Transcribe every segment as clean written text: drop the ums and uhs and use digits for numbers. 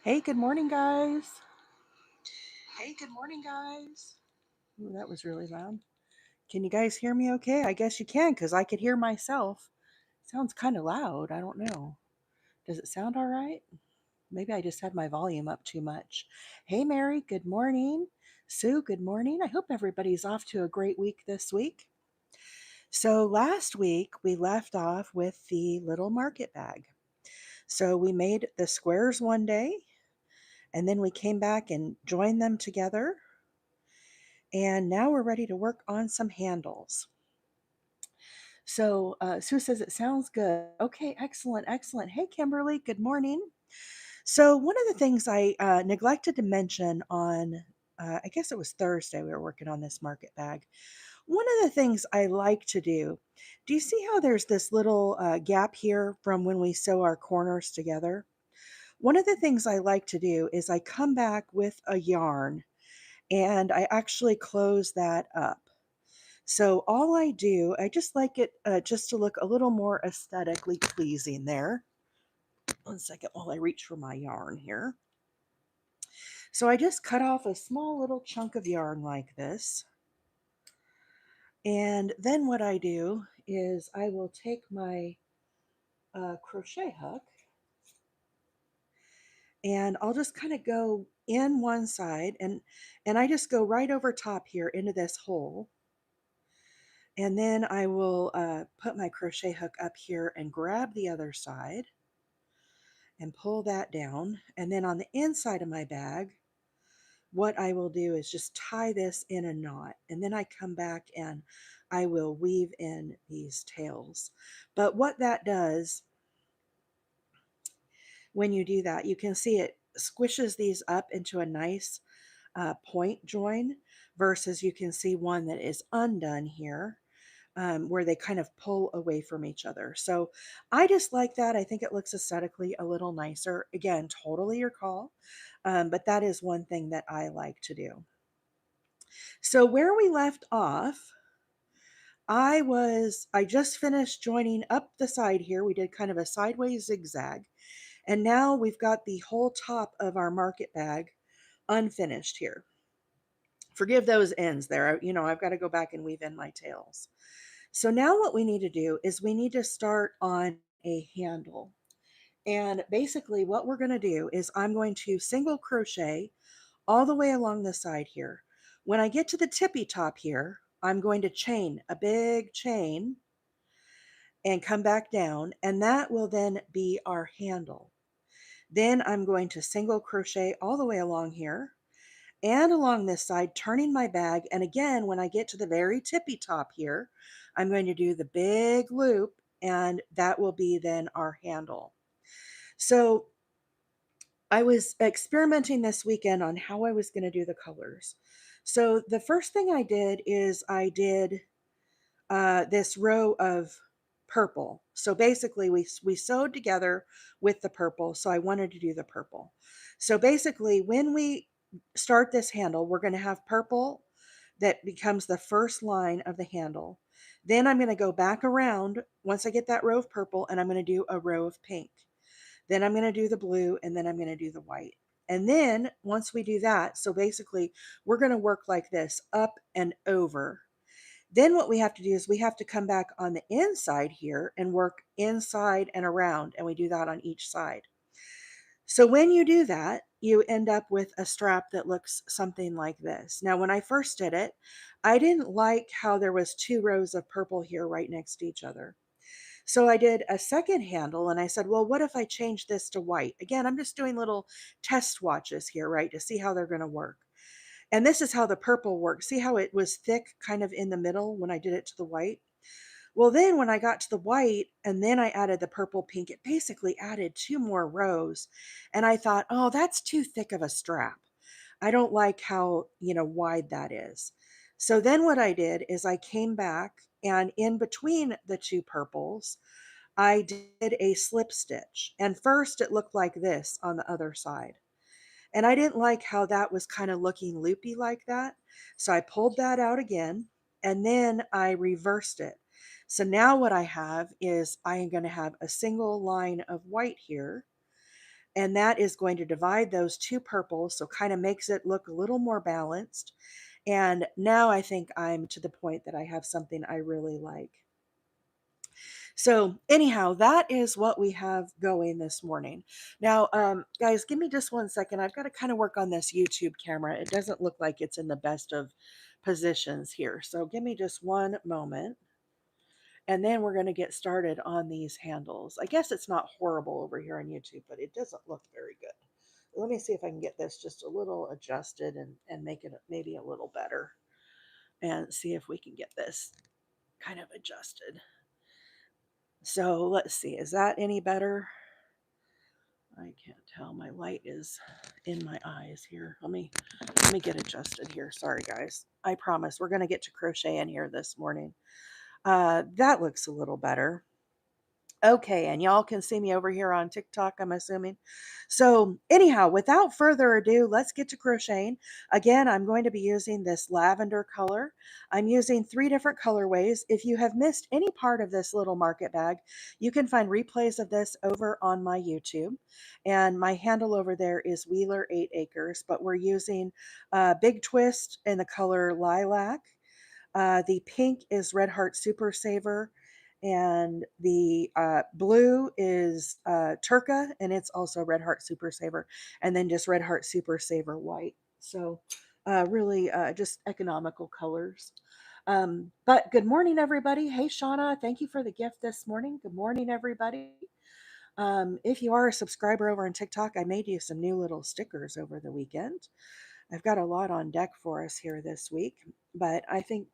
Hey, good morning, guys. Ooh, that was really loud. Can you guys hear me okay? I guess you can because I could hear myself. Sounds kind of loud. I don't know. Does it sound all right? Maybe I just had my volume up too much. Hey, Mary, good morning. Sue, good morning. I hope everybody's off to a great week this week. So, last week we left off with the little market bag. So, we made the squares one day, and then we came back and joined them together. And now we're ready to work on some handles. So Sue says it sounds good. Okay, excellent, excellent. Hey, Kimberly, good morning. So one of the things I neglected to mention on, I guess it was Thursday, we were working on this market bag. One of the things I like to do you see how there's this little gap here from when we sew our corners together? One of the things I like to do is I come back with a yarn and I actually close that up. So all I do, I just like it just to look a little more aesthetically pleasing there. One second while I reach for my yarn here. So I just cut off a small little chunk of yarn like this. And then what I do is I will take my crochet hook and I'll just kind of go in one side and I just go right over top here into this hole. And then I will put my crochet hook up here and grab the other side and pull that down. And then on the inside of my bag, what I will do is just tie this in a knot. And then I come back and I will weave in these tails. But what that does, when you do that, you can see it squishes these up into a nice point join versus you can see one that is undone here. Where they kind of pull away from each other. So I just like that. I think it looks aesthetically a little nicer. Again, totally your call. But that is one thing that I like to do. So where we left off, I just finished joining up the side here. We did kind of a sideways zigzag. And now we've got the whole top of our market bag unfinished here. Forgive those ends there. I've got to go back and weave in my tails. So now what we need to do is we need to start on a handle. And basically what we're going to do is I'm going to single crochet all the way along the side here. When I get to the tippy top here, I'm going to chain a big chain and come back down, and that will then be our handle. Then I'm going to single crochet all the way along here and along this side, turning my bag. And again, when I get to the very tippy top here, I'm going to do the big loop, and that will be then our handle. So I was experimenting this weekend on how I was going to do the colors. So the first thing I did is I did this row of purple. So basically, we sewed together with the purple. So I wanted to do the purple. So basically, when we start this handle, we're going to have purple that becomes the first line of the handle. Then I'm going to go back around once I get that row of purple, and I'm going to do a row of pink. Then I'm going to do the blue, and then I'm going to do the white. And then once we do that, so basically, we're going to work like this up and over. Then what we have to do is we have to come back on the inside here and work inside and around, and we do that on each side. So when you do that, you end up with a strap that looks something like this. Now, when I first did it, I didn't like how there was two rows of purple here right next to each other. So I did a second handle and I said, well, what if I change this to white? Again, I'm just doing little test swatches here, right, to see how they're going to work. And this is how the purple works. See how it was thick kind of in the middle when I did it to the white? Well, then when I got to the white and then I added the purple pink, it basically added two more rows. And I thought, oh, that's too thick of a strap. I don't like how, wide that is. So then what I did is I came back and in between the two purples, I did a slip stitch. And first it looked like this on the other side. And I didn't like how that was kind of looking loopy like that. So I pulled that out again and then I reversed it. So now what I have is I am going to have a single line of white here. And that is going to divide those two purples, so kind of makes it look a little more balanced. And now I think I'm to the point that I have something I really like. So anyhow, that is what we have going this morning. Now, guys, give me just 1 second. I've got to kind of work on this YouTube camera. It doesn't look like it's in the best of positions here. So give me just one moment. And then we're going to get started on these handles. I guess it's not horrible over here on YouTube, but it doesn't look very good. Let me see if I can get this just a little adjusted and make it maybe a little better. And see if we can get this kind of adjusted. So let's see, is that any better? I can't tell. My light is in my eyes here. Let me get adjusted here. Sorry, guys. I promise we're going to get to crochet in here this morning. That looks a little better. Okay, and y'all can see me over here on TikTok, I'm assuming. So anyhow, without further ado, let's get to crocheting. Again, I'm going to be using this lavender color. I'm using 3 different colorways. If you have missed any part of this little market bag, you can find replays of this over on my YouTube. And my handle over there is Wheeler 8 Acres, but we're using Big Twist in the color Lilac. The pink is Red Heart Super Saver, and the blue is Turqua, and it's also Red Heart Super Saver, and then just Red Heart Super Saver White. So really just economical colors. But good morning, everybody. Hey, Shauna, thank you for the gift this morning. Good morning, everybody. If you are a subscriber over on TikTok, I made you some new little stickers over the weekend. I've got a lot on deck for us here this week, but I think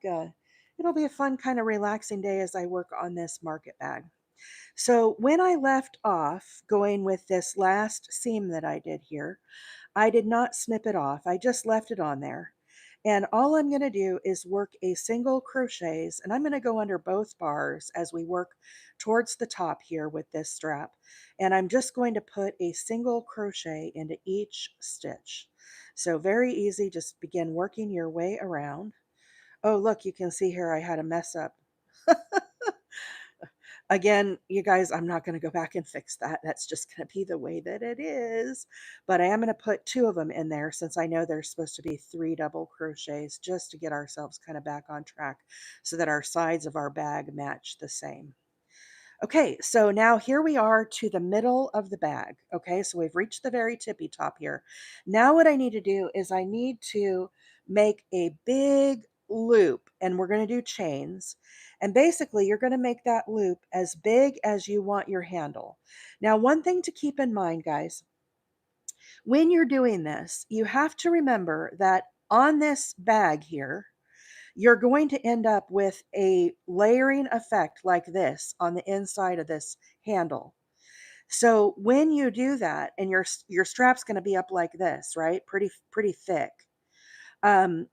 it'll be a fun kind of relaxing day as I work on this market bag. So when I left off going with this last seam that I did here, I did not snip it off. I just left it on there. And all I'm going to do is work a single crochets, and I'm going to go under both bars as we work towards the top here with this strap. And I'm just going to put a single crochet into each stitch. So very easy, just begin working your way around. Oh, look, you can see here I had a mess up. Again, you guys, I'm not going to go back and fix that. That's just going to be the way that it is. But I am going to put 2 of them in there since I know there's supposed to be 3 double crochets just to get ourselves kind of back on track so that our sides of our bag match the same. Okay, so now here we are to the middle of the bag. Okay, so we've reached the very tippy top here. Now what I need to do is I need to make a big loop, and we're going to do chains. And basically you're going to make that loop as big as you want your handle. Now, one thing to keep in mind, guys, when you're doing this, you have to remember that on this bag here, you're going to end up with a layering effect like this on the inside of this handle. So when you do that, and your strap's going to be up like this, right? Pretty thick. Um,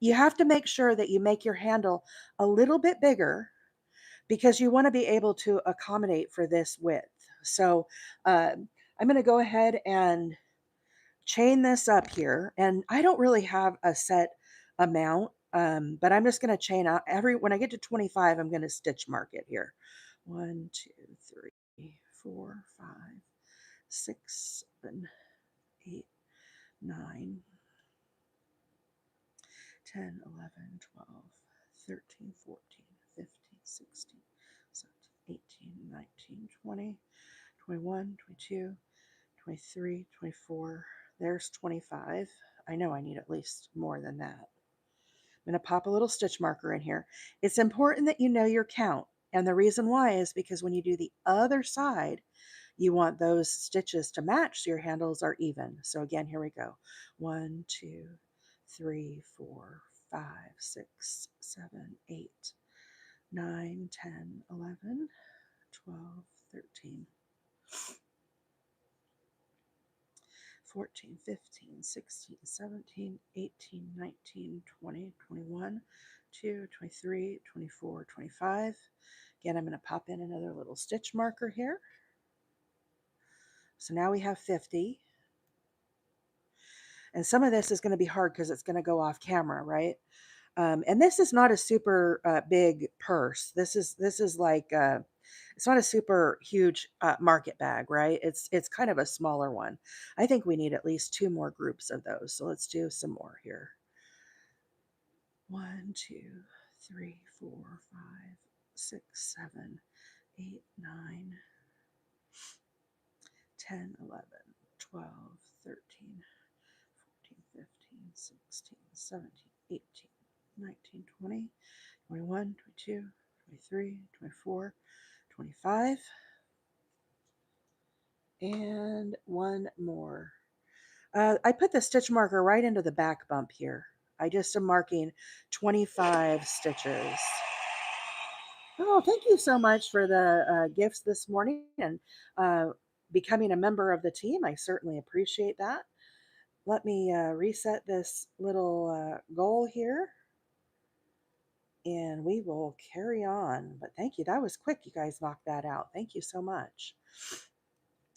you have to make sure that you make your handle a little bit bigger because you want to be able to accommodate for this width. So I'm going to go ahead and chain this up here, and I don't really have a set amount, but I'm just going to chain out when I get to 25, I'm going to stitch mark it here. 1, 2, 3, 4, 5, 6, 7, 8, 9, 10, 11, 12, 13, 14, 15, 16, 17, 18, 19, 20, 21, 22, 23, 24. There's 25. I know I need at least more than that. I'm going to pop a little stitch marker in here. It's important that you know your count. And the reason why is because when you do the other side, you want those stitches to match so your handles are even. So again, here we go. 1, 2, 3, 4, 5, 6, 7, 8, 9, 10, 11, 12, 13. 14, 15, 16, 17, 18, 19, 20, 21, 22, 23, 24, 25. Again, I'm going to pop in another little stitch marker here. So now we have 50. And some of this is going to be hard because it's going to go off camera, right? And this is not a super big purse. This is like It's not a super huge market bag, right? It's kind of a smaller one. I think we need at least 2 more groups of those. So let's do some more here. 1, 2, 3, 4, 5, 6, 7, 8, 9, 10, 11, 12, 13, 14, 15, 16, 17, 18, 19, 20, 21, 22, 23, 24, 25, and one more. I put the stitch marker right into the back bump here. I just am marking 25 stitches. Oh, thank you so much for the gifts this morning and uh, becoming a member of the team. I certainly appreciate that. Let me reset this little goal here and we will carry on. But thank you. That was quick. You guys knocked that out. Thank you so much.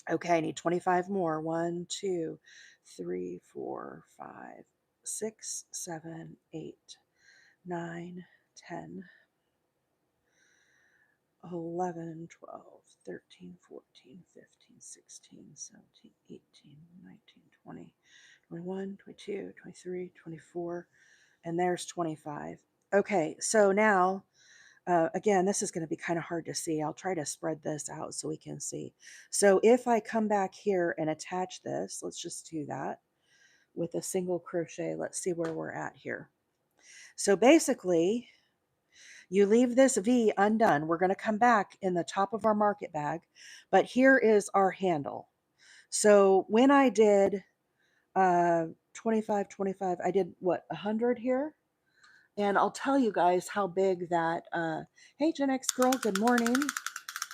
Okay, I need 25 more. 1, 2, 3, 4, 5, 6, 7, 8, 9, 10, 11, 12, 13, 14, 15, 16, 17, 18, 19, 20, 21, 22, 23, 24, and there's 25. Okay, so now, again, this is going to be kind of hard to see. I'll try to spread this out so we can see. So if I come back here and attach this, let's just do that with a single crochet. Let's see where we're at here. So basically, you leave this V undone. We're going to come back in the top of our market bag, but here is our handle. So when I did 25, 25, I did what, 100 here? And I'll tell you guys how big that, hey, Gen X girl, good morning.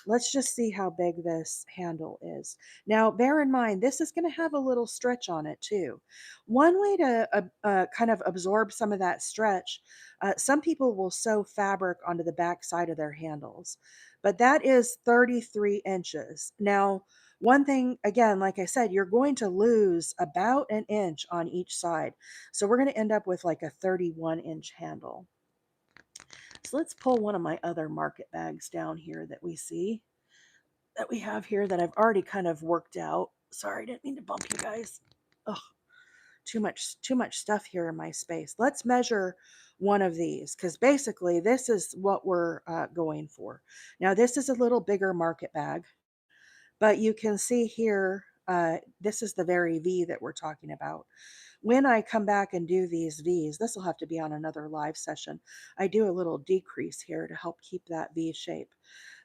Let's just see how big this handle is. Now, bear in mind, this is going to have a little stretch on it too. One way to kind of absorb some of that stretch, some people will sew fabric onto the back side of their handles, but that is 33 inches. Now, one thing, again, like I said, you're going to lose about an inch on each side. So we're going to end up with like a 31-inch handle. So let's pull one of my other market bags down here that we see, that we have here that I've already kind of worked out. Sorry, I didn't mean to bump you guys. Ugh, too much stuff here in my space. Let's measure one of these because basically this is what we're going for. Now this is a little bigger market bag, but you can see here, this is the very V that we're talking about. When I come back and do these V's, this will have to be on another live session. I do a little decrease here to help keep that V shape.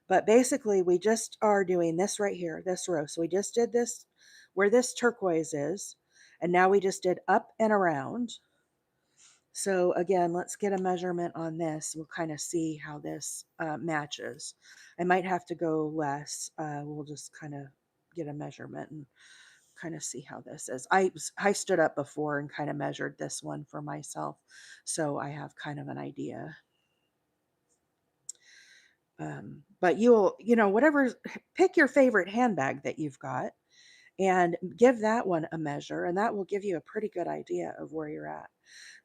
But basically, we just are doing this right here, this row. So we just did this where this turquoise is, and now we just did up and around. So again, let's get a measurement on this. We'll kind of see how this matches. I might have to go less. We'll just kind of get a measurement and kind of see how this is. I stood up before and kind of measured this one for myself, so I have kind of an idea. But whatever, pick your favorite handbag that you've got and give that one a measure, and that will give you a pretty good idea of where you're at.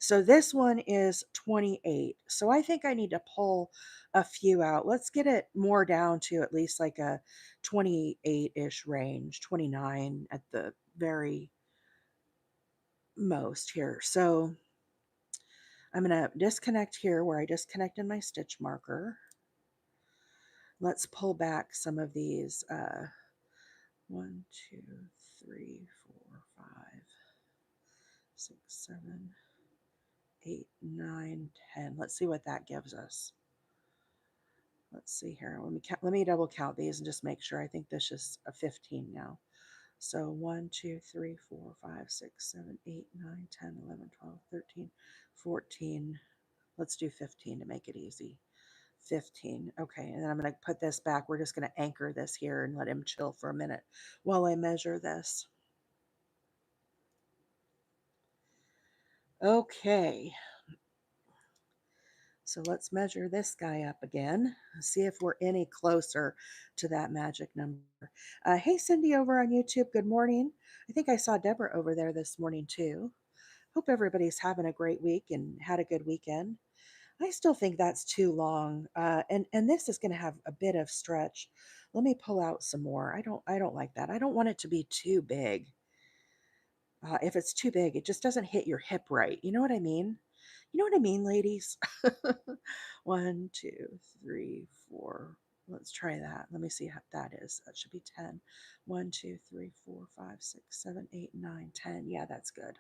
So this one is 28. So I think I need to pull a few out. Let's get it more down to at least like a 28-ish range, 29 at the very most here. So I'm going to disconnect here where I disconnected my stitch marker. Let's pull back some of these 1, 2, 3, 4, 5, 6, 7, 8, 9, 10. Let's see what that gives us. Let's see here. Let me double count these and just make sure. I think this is a 15 now. So 1, 2, 3, 4, 5, 6, 7, 8, 9, 10, 11, 12, 13, 14. Let's do 15 to make it easy. 15. Okay, and then I'm going to put this back. We're just going to anchor this here and let him chill for a minute while I measure this. Okay. So let's measure this guy up again, see if we're any closer to that magic number. Hey, Cindy over on YouTube, good morning. I think I saw Deborah over there this morning too. Hope everybody's having a great week and had a good weekend. I still think that's too long. And this is going to have a bit of stretch. Let me pull out some more. I don't like that. I don't want it to be too big. If it's too big, it just doesn't hit your hip right. You know what I mean? You know what I mean, ladies? One, two, three, four. Let's try that. Let me see how that is. That should be 10. 1, 2, 3, 4, 5, 6, 7, 8, 9, 10. Yeah, that's good.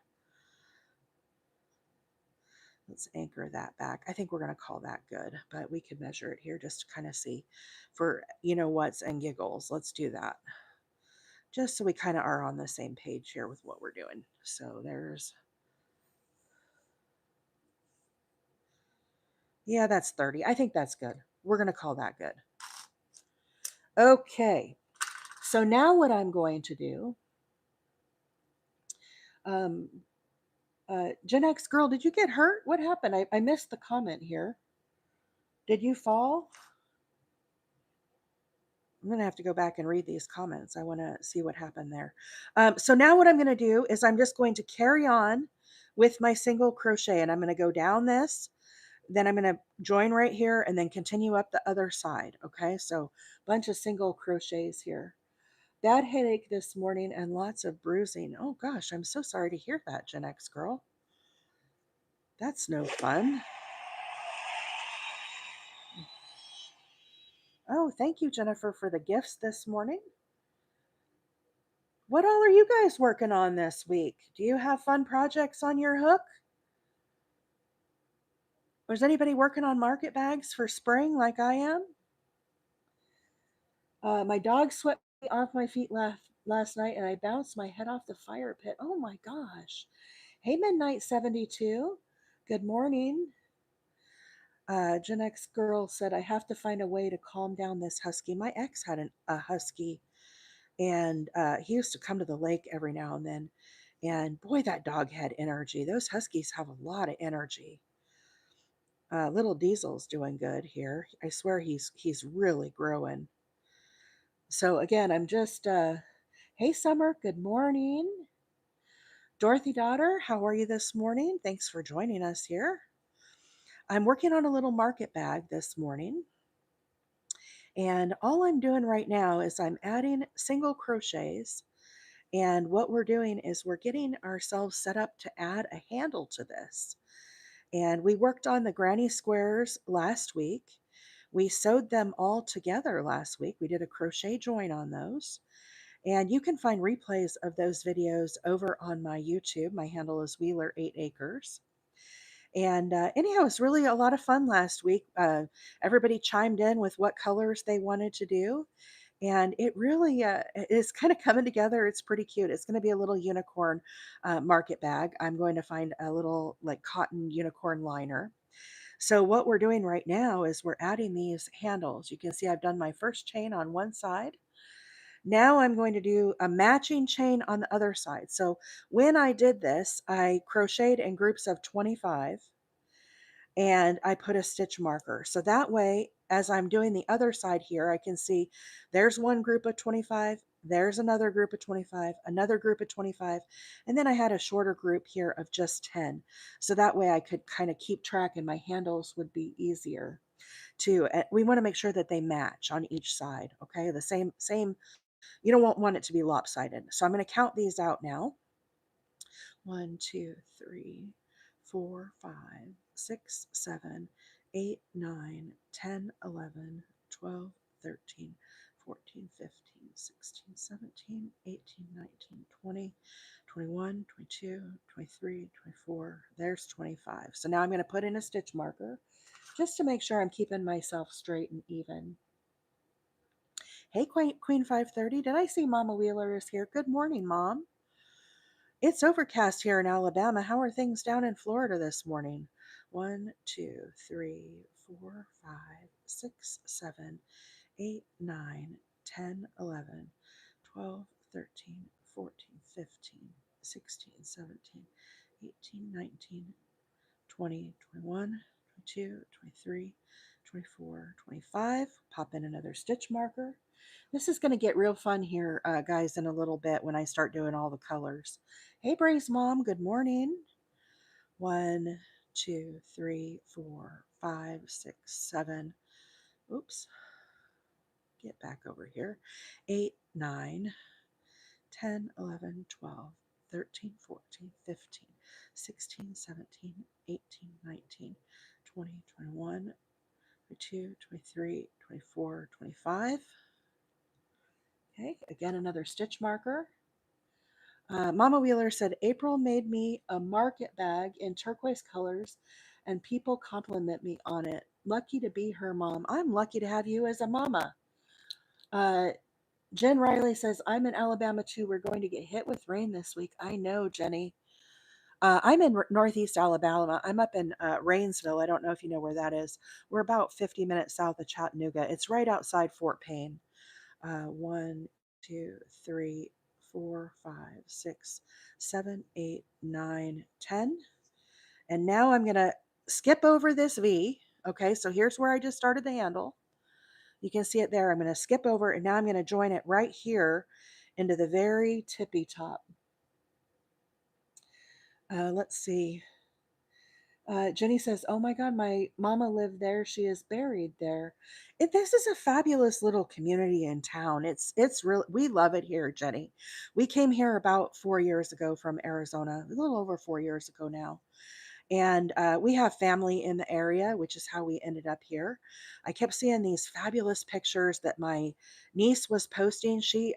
Let's anchor that back. I think we're going to call that good, but we could measure it here just to kind of see for, what's and giggles. Let's do that. Just so we kind of are on the same page here with what we're doing. So yeah, that's 30. I think that's good. We're going to call that good. Okay. So now what I'm going to do, um, Gen X girl, did you get hurt? What happened? I missed the comment here. Did you fall? I'm going to have to go back and read these comments. I want to see what happened there. So now what I'm going to do is I'm just going to carry on with my single crochet, and I'm going to go down this. Then I'm going to join right here and then continue up the other side. Okay, so bunch of single crochets here. Bad headache this morning and lots of bruising. Oh gosh, I'm so sorry to hear that, Gen X girl. That's no fun. Oh, thank you, Jennifer, for the gifts this morning. What all are you guys working on this week? Do you have fun projects on your hook? Or is anybody working on market bags for spring like I am? My dog swept me off my feet last night and I bounced my head off the fire pit. Oh my gosh. Hey, Midnight 72. Good morning. Gen X girl said, I have to find a way to calm down this husky. My ex had a husky, and he used to come to the lake every now and then. And boy, that dog had energy. Those huskies have a lot of energy. Little Diesel's doing good here. I swear he's really growing. So again, I'm just hey Summer, good morning. Dorothy daughter, how are you this morning? Thanks for joining us here. I'm working on a little market bag this morning. And all I'm doing right now is I'm adding single crochets. And what we're doing is we're getting ourselves set up to add a handle to this. And we worked on the granny squares last week. We sewed them all together last week. We did a crochet join on those. And you can find replays of those videos over on my YouTube. My handle is Wheeler 8 Acres. And anyhow, it was really a lot of fun last week. Everybody chimed in with what colors they wanted to do. And it really is kind of coming together. It's pretty cute. It's going to be a little unicorn market bag. I'm going to find a little like cotton unicorn liner. So what we're doing right now is we're adding these handles. You can see I've done my first chain on one side. Now I'm going to do a matching chain on the other side. So when I did this, I crocheted in groups of 25 and I put a stitch marker. So that way, as I'm doing the other side here, I can see there's one group of 25, there's another group of 25, another group of 25, and then I had a shorter group here of just 10. So that way I could kind of keep track and my handles would be easier too. We want to make sure that they match on each side, okay? The same, you don't want it to be lopsided. So I'm going to count these out now. 1, 2, 3, 4, 5, 6, 7, 8, 9, 10, 11, 12, 13, 14, 15, 16, 17, 18, 19, 20, 21, 22, 23, 24. There's 25. So now I'm going to put in a stitch marker just to make sure I'm keeping myself straight and even. Hey, Queen 530, did I see Mama Wheeler is here? Good morning, Mom. It's overcast here in Alabama. How are things down in Florida this morning? 1, 2, 3, 4, 5, 6, 7, 8, 9, 10, 11, 12, 13, 14, 15, 16, 17, 18, 19, 20, 21, 22, 23, 24, 25. Pop in another stitch marker. This is going to get real fun here, guys, in a little bit when I start doing all the colors. Hey, Bray's mom, good morning. 1, 2, 3, 4, 5, 6, 7. Oops, get back over here. 8, 9, 10, 11, 12, 13, 14, 15, 16, 17, 18, 19, 20, 21, 22, 23, 24, 25. Okay, again, another stitch marker. Mama Wheeler said, April made me a market bag in turquoise colors, and people compliment me on it. Lucky to be her mom. I'm lucky to have you as a mama. Uh, Jen Riley says, I'm in Alabama too. We're going to get hit with rain this week. I know, Jenny. I'm in Northeast Alabama. I'm up in Rainsville. I don't know if you know where that is. We're about 50 minutes south of Chattanooga. It's right outside Fort Payne. 1, 2, 3, 4, 5, 6, 7, 8, 9, 10. And now I'm going to skip over this V. Okay, so here's where I just started the handle. You can see it there. I'm going to skip over, and now I'm going to join it right here into the very tippy top. Let's see. Jenny says, "Oh my God, my mama lived there. She is buried there." This is a fabulous little community in town. It's real. We love it here, Jenny. We came here about 4 years ago from Arizona, a little over 4 years ago now, and we have family in the area, which is how we ended up here. I kept seeing these fabulous pictures that my niece was posting. She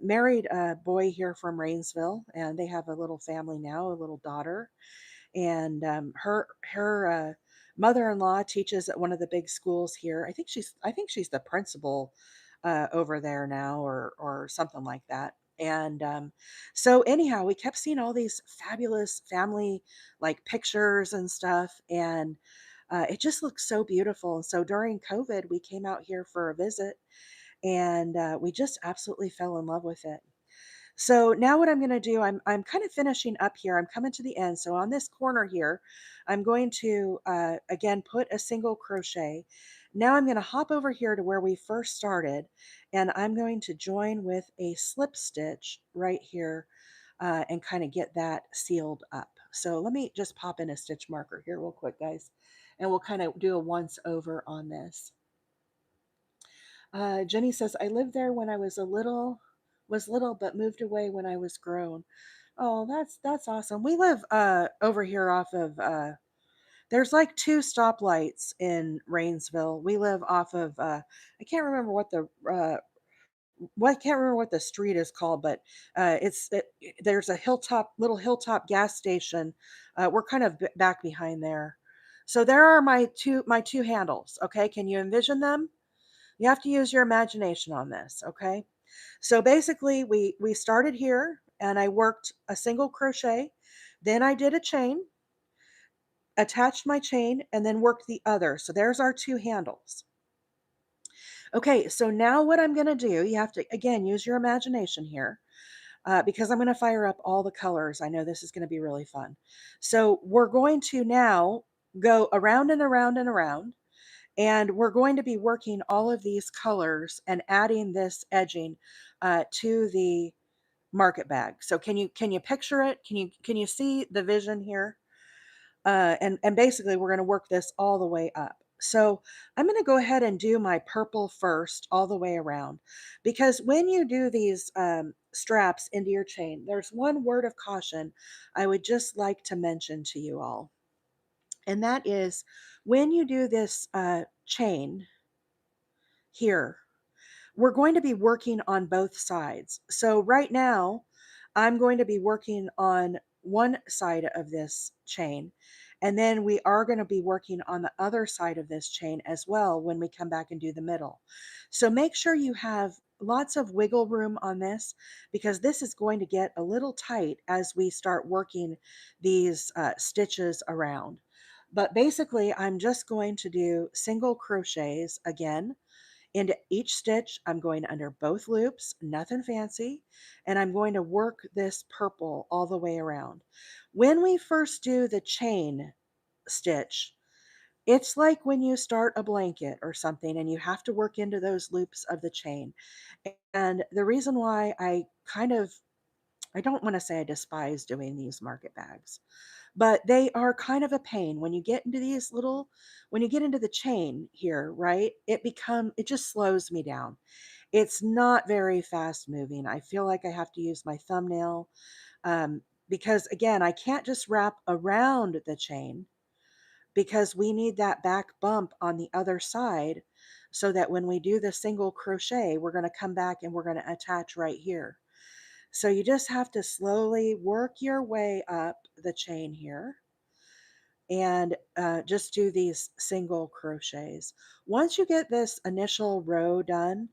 married a boy here from Rainsville, and they have a little family now, a little daughter, and her mother-in-law teaches at one of the big schools here. I think she's the principal over there now, or something like that. And so anyhow, we kept seeing all these fabulous family like pictures and stuff, and it just looks so beautiful. And so during COVID, we came out here for a visit, and we just absolutely fell in love with it. So now what I'm going to do, I'm kind of finishing up here. I'm coming to the end. So on this corner here, I'm going to, again, put a single crochet. Now I'm going to hop over here to where we first started, and I'm going to join with a slip stitch right here and kind of get that sealed up. So let me just pop in a stitch marker here real quick, guys, and we'll kind of do a once over on this. Jenny says, I lived there when I was little, but moved away when I was grown. Oh, that's awesome. We live over here off of there's like two stoplights in Rainsville. We live off of I can't remember what the street is called, but there's a little hilltop gas station. We're kind of back behind there. So there are my two handles. Okay, can you envision them? You have to use your imagination on this, okay? So basically, we started here, and I worked a single crochet, then I did a chain, attached my chain, and then worked the other. So there's our two handles. Okay, so now what I'm going to do, you have to, again, use your imagination here because I'm going to fire up all the colors. I know this is going to be really fun. So we're going to now go around and around and around. And we're going to be working all of these colors and adding this edging to the market bag. So can you picture it? Can you see the vision here? And basically we're going to work this all the way up. So I'm going to go ahead and do my purple first all the way around, because when you do these straps into your chain, there's one word of caution I would just like to mention to you all. And that is, when you do this chain here, we're going to be working on both sides. So right now, I'm going to be working on one side of this chain, and then we are going to be working on the other side of this chain as well when we come back and do the middle. So make sure you have lots of wiggle room on this, because this is going to get a little tight as we start working these stitches around. But basically, I'm just going to do single crochets again into each stitch. I'm going under both loops, nothing fancy, and I'm going to work this purple all the way around. When we first do the chain stitch, it's like when you start a blanket or something and you have to work into those loops of the chain. And the reason why I kind of I don't want to say I despise doing these market bags, but they are kind of a pain when you get into these little, when you get into the chain here, right? It just slows me down. It's not very fast moving. I feel like I have to use my thumbnail, um, because again, I can't just wrap around the chain because we need that back bump on the other side so that when we do the single crochet, we're going to come back and we're going to attach right here. So you just have to slowly work your way up the chain here and just do these single crochets. Once you get this initial row done,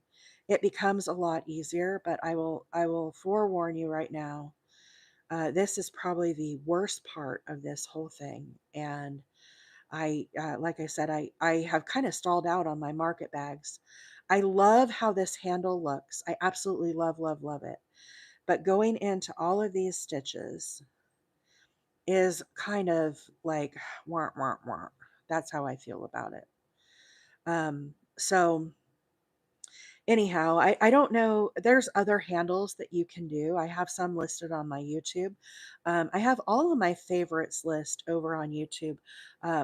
it becomes a lot easier, but I will forewarn you right now. This is probably the worst part of this whole thing. And like I said, I have kind of stalled out on my market bags. I love how this handle looks. I absolutely love, love, love it. But going into all of these stitches is kind of like, wah, wah, wah. That's how I feel about it. So anyhow, I don't know. There's other handles that you can do. I have some listed on my YouTube. I have all of my favorites list over on YouTube,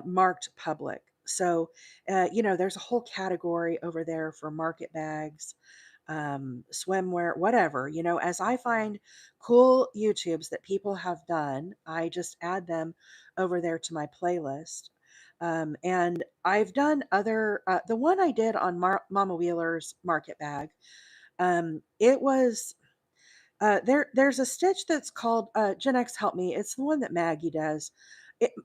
marked public. So, there's a whole category over there for market bags, swimwear, whatever. As I find cool YouTubes that people have done, I just add them over there to my playlist. And I've done other, the one I did on Mama Wheeler's market bag. It was, there's a stitch that's called, Gen X Help Me. It's the one that Maggie does.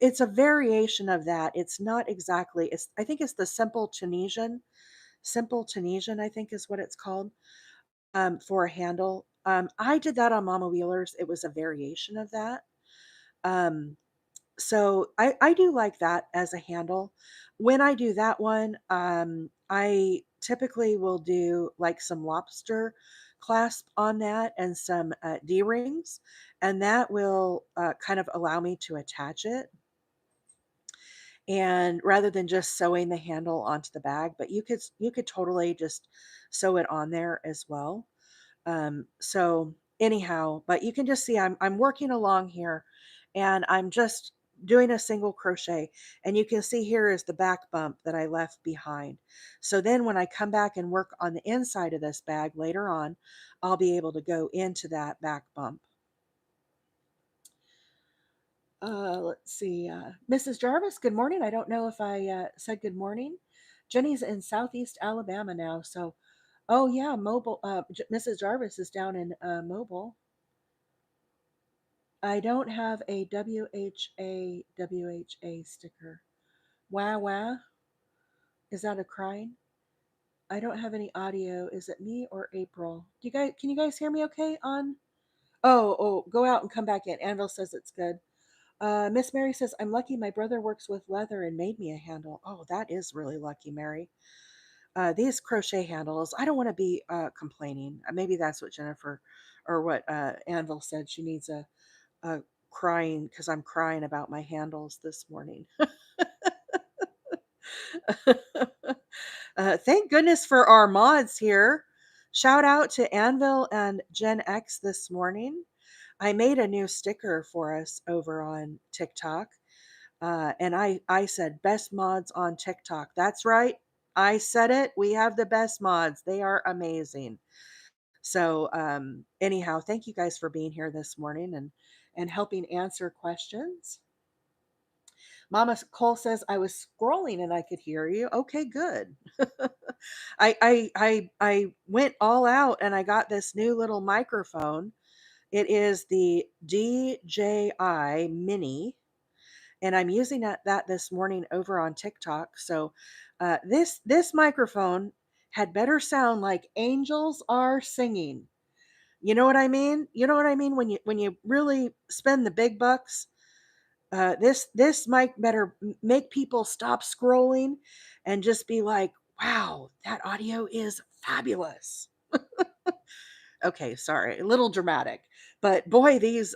It's a variation of that. It's not exactly, I think it's the simple Tunisian, I think is what it's called, for a handle. I did that on Mama Wheeler's. It was a variation of that. Um, so I do like that as a handle. When I do that one, I typically will do like some lobster clasp on that and some D-rings, and that will kind of allow me to attach it. And rather than just sewing the handle onto the bag, but you could totally just sew it on there as well. So anyhow, but you can just see I'm working along here and I'm just doing a single crochet, and you can see here is the back bump that I left behind. So then when I come back and work on the inside of this bag later on, I'll be able to go into that back bump. Let's see. Mrs. Jarvis, good morning. I don't know if I said good morning. Jenny's in Southeast Alabama now. So, oh, yeah, Mobile. Mrs. Jarvis is down in Mobile. I don't have a WHA sticker. Wow, wow. Is that a crying? I don't have any audio. Is it me or April? Can you guys hear me okay on? Oh, go out and come back in. Anvil says it's good. Miss Mary says, I'm lucky my brother works with leather and made me a handle. Oh, that is really lucky, Mary. These crochet handles, I don't want to be complaining. Maybe that's what Jennifer or what Anvil said. She needs a crying because I'm crying about my handles this morning. Thank goodness for our mods here. Shout out to Anvil and Gen X this morning. I made a new sticker for us over on TikTok. And I said, best mods on TikTok. That's right. I said it. We have the best mods. They are amazing. So, anyhow, thank you guys for being here this morning and helping answer questions. Mama Cole says I was scrolling and I could hear you. Okay, good. I went all out and I got this new little microphone. It is the DJI Mini, and I'm using that this morning over on TikTok. So this microphone had better sound like angels are singing. You know what I mean? You know what I mean when you really spend the big bucks. This mic better make people stop scrolling and just be like, "Wow, that audio is fabulous." Okay, sorry, a little dramatic, but boy, these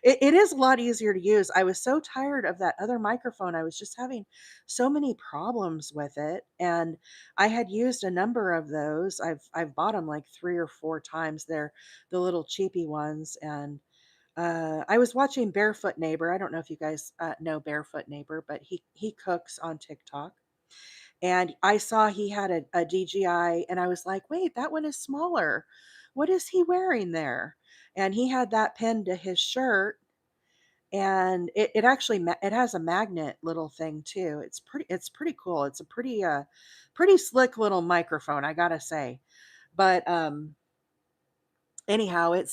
It is a lot easier to use. I was so tired of that other microphone. I was just having so many problems with it, and I had used a number of those. I've bought them like 3 or 4 times. They're the little cheapy ones, and I was watching Barefoot Neighbor. I don't know if you guys know Barefoot Neighbor, but he cooks on TikTok. And I saw he had a DJI, and I was like, wait, that one is smaller. What is he wearing there? And he had that pinned to his shirt, and it actually it has a magnet little thing too. It's pretty cool. It's a pretty slick little microphone, I gotta say. But anyhow, it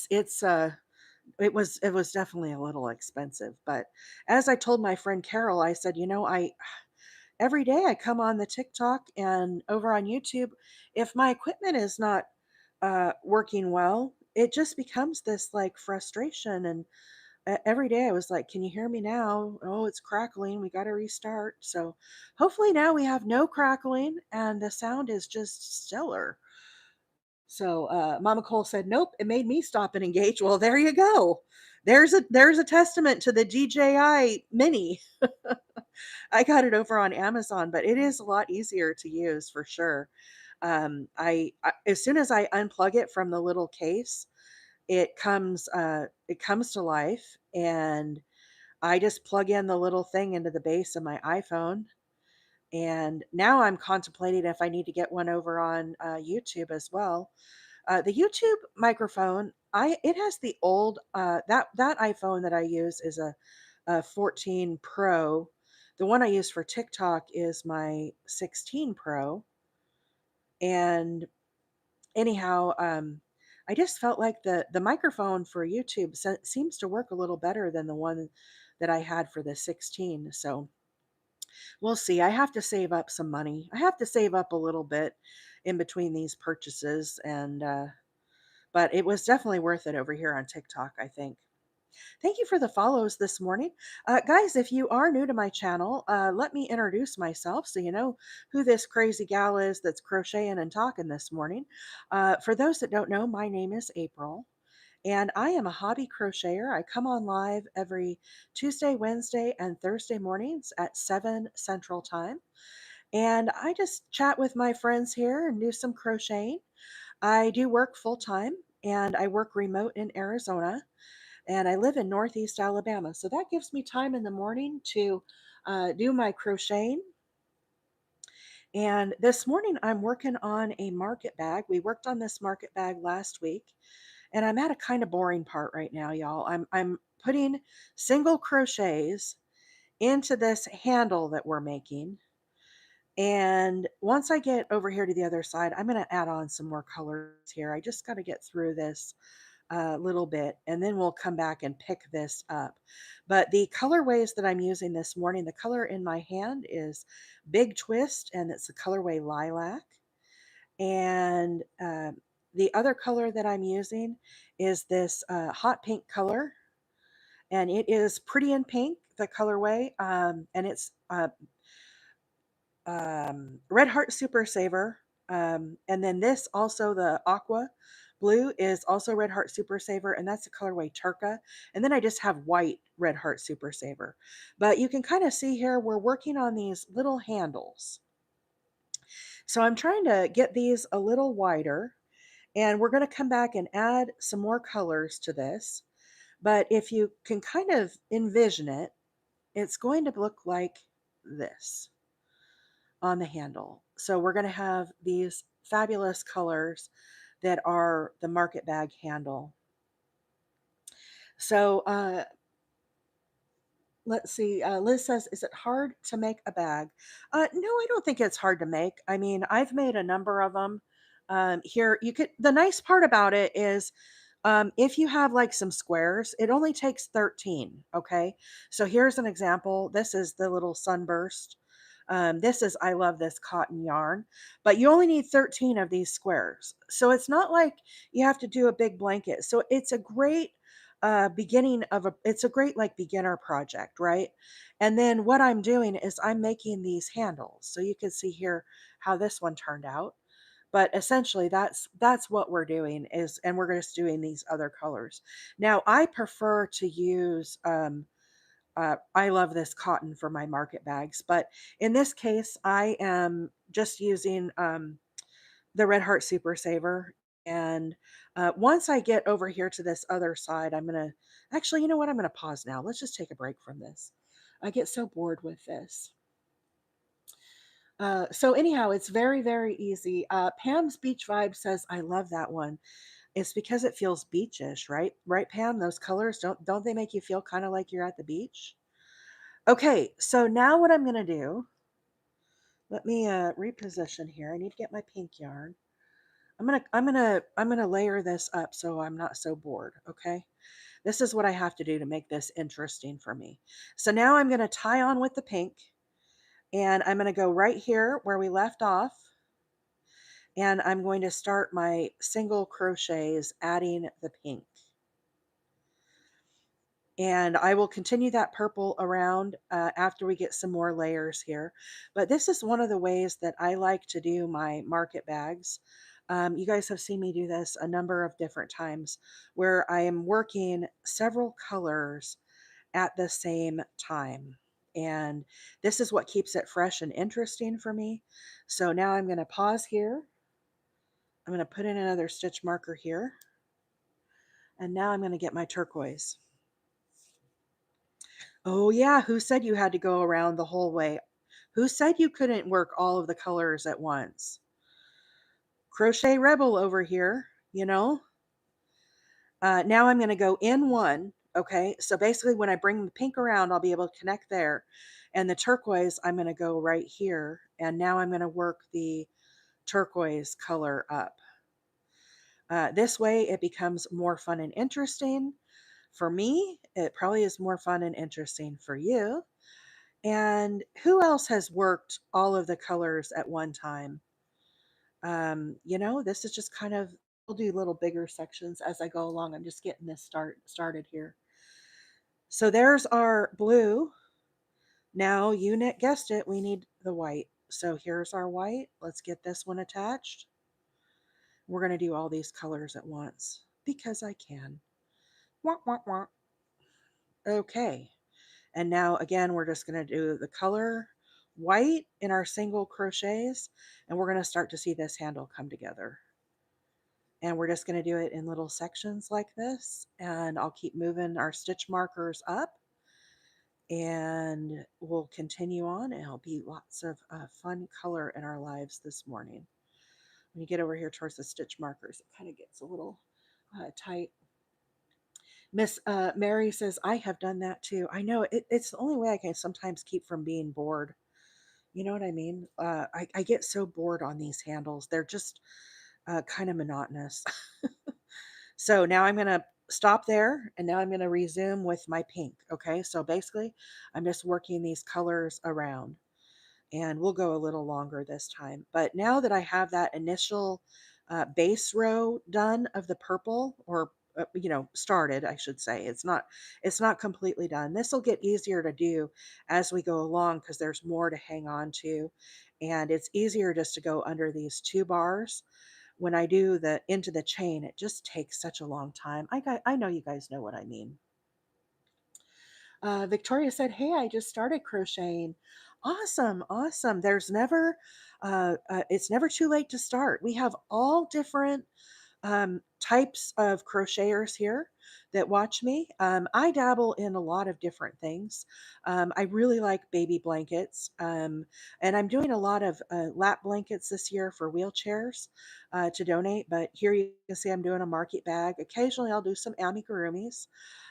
was definitely a little expensive. But as I told my friend Carol, I said, I every day I come on the TikTok and over on YouTube, if my equipment is not working well, it just becomes this like frustration. And every day I was like, can you hear me now? Oh, it's crackling. We got to restart. So hopefully now we have no crackling and the sound is just stellar. So Mama Cole said, nope, it made me stop and engage. Well, there you go. There's a testament to the DJI Mini. I got it over on Amazon, but it is a lot easier to use for sure. I as soon as I unplug it from the little case, it comes to life, and I just plug in the little thing into the base of my iPhone. And now I'm contemplating if I need to get one over on YouTube as well. The YouTube microphone, it has the old that iPhone that I use is a 14 Pro. The one I use for TikTok is my 16 Pro. And anyhow, I just felt like the microphone for YouTube seems to work a little better than the one that I had for the 16. So we'll see. I have to save up some money. I have to save up a little bit in between these purchases, and but it was definitely worth it over here on TikTok, I think. Thank you for the follows this morning. Guys, if you are new to my channel, let me introduce myself so you know who this crazy gal is that's crocheting and talking this morning. For those that don't know, my name is April. And I am a hobby crocheter. I come on live every Tuesday, Wednesday, and Thursday mornings at 7 Central Time. And I just chat with my friends here and do some crocheting. I do work full time, and I work remote in Arizona, and I live in Northeast Alabama. So that gives me time in the morning to do my crocheting. And this morning I'm working on a market bag. We worked on this market bag last week, and I'm at a kind of boring part right now, y'all. I'm putting single crochets into this handle that we're making. And once I get over here to the other side, I'm going to add on some more colors here. I just got to get through this a little bit, and then we'll come back and pick this up. But the colorways that I'm using this morning, the color in my hand is Big Twist, and it's the colorway Lilac. And the other color that I'm using is this hot pink color, and it is Pretty in Pink, the colorway, and it's Red Heart Super Saver. And then this also, the aqua blue, is also Red Heart Super Saver, and that's the colorway Turqua. And then I just have white Red Heart Super Saver. But you can kind of see here, we're working on these little handles. So I'm trying to get these a little wider, and we're going to come back and add some more colors to this. But if you can kind of envision it, it's going to look like this on the handle. So we're going to have these fabulous colors that are the market bag handle. So let's see. Liz says, "Is it hard to make a bag?" No, I don't think it's hard to make. I mean, I've made a number of them. Here, you could. The nice part about it is, if you have like some squares, it only takes 13. Okay, so here's an example. This is the little sunburst. This is, I love this cotton yarn, but you only need 13 of these squares. So it's not like you have to do a big blanket. So it's a great it's a great like beginner project, right? And then what I'm doing is I'm making these handles. So you can see here how this one turned out. But essentially that's what we're doing is, and we're just doing these other colors. Now I prefer to use I love this cotton for my market bags, but in this case I am just using the Red Heart Super Saver. And once I get over here to this other side, I'm gonna actually, you know what, I'm gonna pause now. Let's just take a break from this. I get so bored with this. So anyhow, it's very, very easy. Pam's Beach Vibe says, I love that one. It's because it feels beachish, right? Right, Pam? Those colors, don't they make you feel kind of like you're at the beach? Okay, so now what I'm gonna do, let me reposition here. I need to get my pink yarn. I'm gonna layer this up so I'm not so bored, okay? This is what I have to do to make this interesting for me. So now I'm gonna tie on with the pink, and I'm gonna go right here where we left off, and I'm going to start my single crochets adding the pink. And I will continue that purple around after we get some more layers here. But this is one of the ways that I like to do my market bags. You guys have seen me do this a number of different times where I am working several colors at the same time. And this is what keeps it fresh and interesting for me. So now I'm going to pause here. I'm going to put in another stitch marker here. And now I'm going to get my turquoise. Oh, yeah. Who said you had to go around the whole way? Who said you couldn't work all of the colors at once? Crochet Rebel over here, you know? Now I'm going to go in one. Okay. So basically, when I bring the pink around, I'll be able to connect there. And the turquoise, I'm going to go right here. And now I'm going to work the turquoise color up. This way, it becomes more fun and interesting. For me, it probably is more fun and interesting for you. And who else has worked all of the colors at one time? This is just kind of, we'll do little bigger sections as I go along. I'm just getting this started here. So there's our blue. Now you guessed it, we need the white. So here's our white. Let's get this one attached. We're going to do all these colors at once because I can. Wah, wah, wah. Okay. And now again, we're just going to do the color white in our single crochets, and we're going to start to see this handle come together. And we're just going to do it in little sections like this, and I'll keep moving our stitch markers up, and we'll continue on, and it'll be lots of fun color in our lives this morning. When you get over here towards the stitch markers, it kind of gets a little tight. Miss Mary says, I have done that too. I know it's the only way I can sometimes keep from being bored. You know what I mean? I get so bored on these handles. They're just kind of monotonous. So now I'm going to stop there, and now I'm going to resume with my pink. Okay, so basically I'm just working these colors around, and we'll go a little longer this time. But now that I have that initial base row done of the purple, or started, I should say. It's not completely done. This will get easier to do as we go along because there's more to hang on to, and it's easier just to go under these 2 bars. When I do the into the chain, it just takes such a long time. I know you guys know what I mean. Victoria said, "Hey, I just started crocheting. Awesome, awesome. It's never too late to start. We have all different types of crocheters here that watch me. I dabble in a lot of different things. I really like baby blankets, and I'm doing a lot of lap blankets this year for wheelchairs to donate. But here you can see I'm doing a market bag. Occasionally I'll do some amigurumis.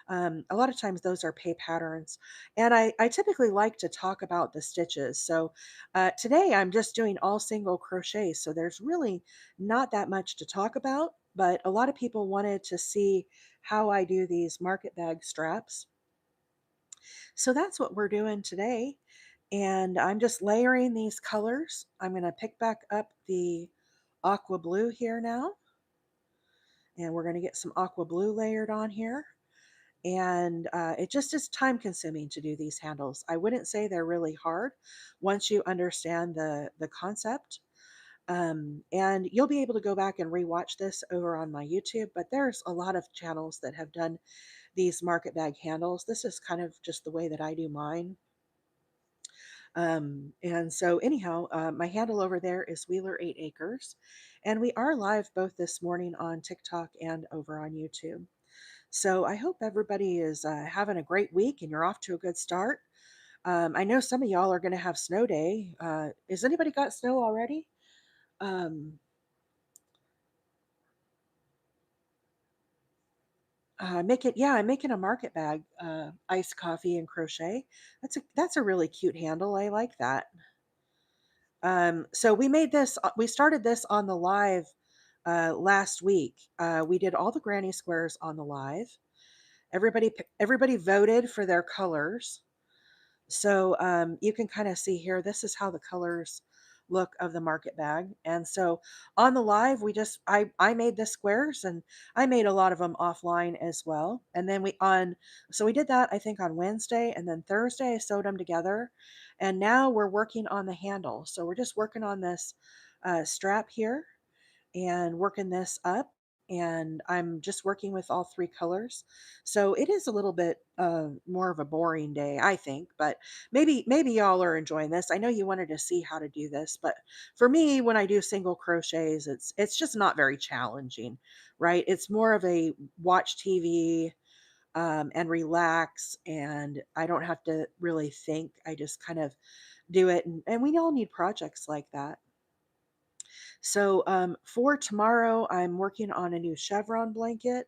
A lot of times those are pay patterns. And I typically like to talk about the stitches. So today I'm just doing all single crochet. So there's really not that much to talk about, but a lot of people wanted to see how I do these market bag straps. So that's what we're doing today. And I'm just layering these colors. I'm going to pick back up the aqua blue here now. And we're going to get some aqua blue layered on here. And it just is time consuming to do these handles. I wouldn't say they're really hard once you understand the concept. And you'll be able to go back and rewatch this over on my YouTube, but there's a lot of channels that have done these market bag handles. This is kind of just the way that I do mine. And so, anyhow, my handle over there is Wheeler 8 Acres, and we are live both this morning on TikTok and over on YouTube. So, I hope everybody is having a great week and you're off to a good start. I know some of y'all are going to have snow day. Has anybody got snow already? Um, I'm making a market bag, iced coffee and crochet. That's a really cute handle. I like that. So we made this. We started this on the live last week. We did all the granny squares on the live. Everybody voted for their colors. So you can kind of see here, this is how the colors look of the market bag. And so on the live, I made the squares and I made a lot of them offline as well. And then so we did that, I think on Wednesday, and then Thursday I sewed them together. And now we're working on the handle. So we're just working on this strap here and working this up. And I'm just working with all three colors. So it is a little bit more of a boring day, I think, but maybe y'all are enjoying this. I know you wanted to see how to do this, but for me, when I do single crochets, it's just not very challenging, right? It's more of a watch TV and relax, and I don't have to really think. I just kind of do it, and we all need projects like that. So for tomorrow, I'm working on a new chevron blanket.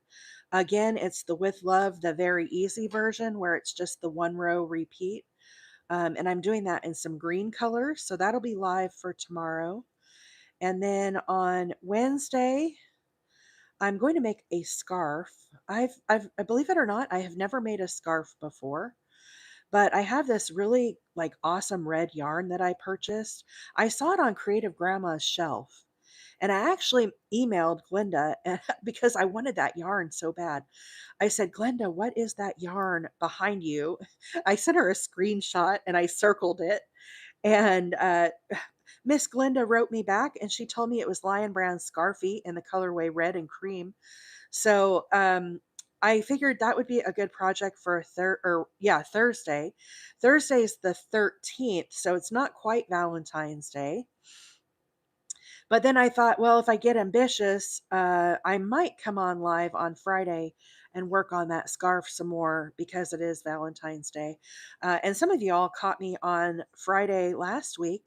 Again, it's the With Love, the very easy version where it's just the one row repeat. And I'm doing that in some green colors. So that'll be live for tomorrow. And then on Wednesday, I'm going to make a scarf. I believe it or not, I have never made a scarf before, but I have this really like awesome red yarn that I purchased. I saw it on Creative Grandma's shelf. And I actually emailed Glenda because I wanted that yarn so bad. I said, Glenda, what is that yarn behind you? I sent her a screenshot and I circled it. And Miss Glenda wrote me back and she told me it was Lion Brand Scarfie in the colorway red and cream. So I figured that would be a good project for Thursday. Thursday is the 13th, so it's not quite Valentine's Day. But then I thought, well, if I get ambitious, I might come on live on Friday and work on that scarf some more because it is Valentine's Day. And some of y'all caught me on Friday last week.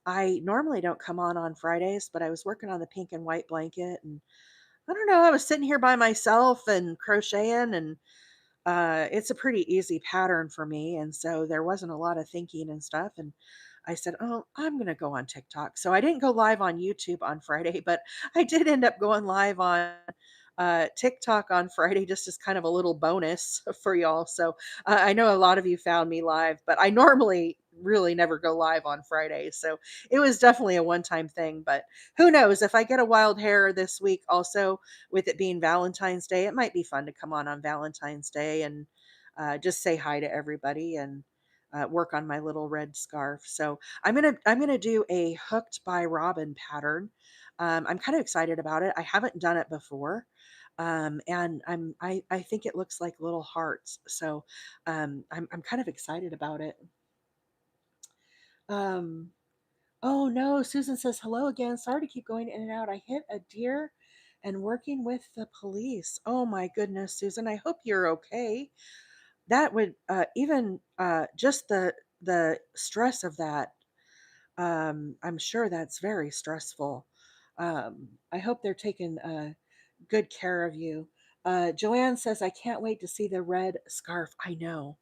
I normally don't come on Fridays, but I was working on the pink and white blanket, and I don't know, I was sitting here by myself and crocheting, and it's a pretty easy pattern for me, and so there wasn't a lot of thinking and stuff, and I said, "Oh, I'm gonna go on TikTok." So I didn't go live on YouTube on Friday, but I did end up going live on TikTok on Friday just as kind of a little bonus for y'all. So I know a lot of you found me live, but I normally really never go live on Fridays. So it was definitely a one-time thing, but who knows, if I get a wild hair this week also, with it being Valentine's Day, it might be fun to come on Valentine's Day and just say hi to everybody and work on my little red scarf. So I'm gonna do a hooked by Robin pattern. I'm kind of excited about it. I haven't done it before, and I think it looks like little hearts. So I'm kind of excited about it. Um, oh no, Susan says hello again. Sorry to keep going in and out. I hit a deer and working with the police. Oh my goodness, Susan. I hope you're okay. That would even just the stress of that. I'm sure that's very stressful. I hope they're taking good care of you. Joanne says, I can't wait to see the red scarf. I know.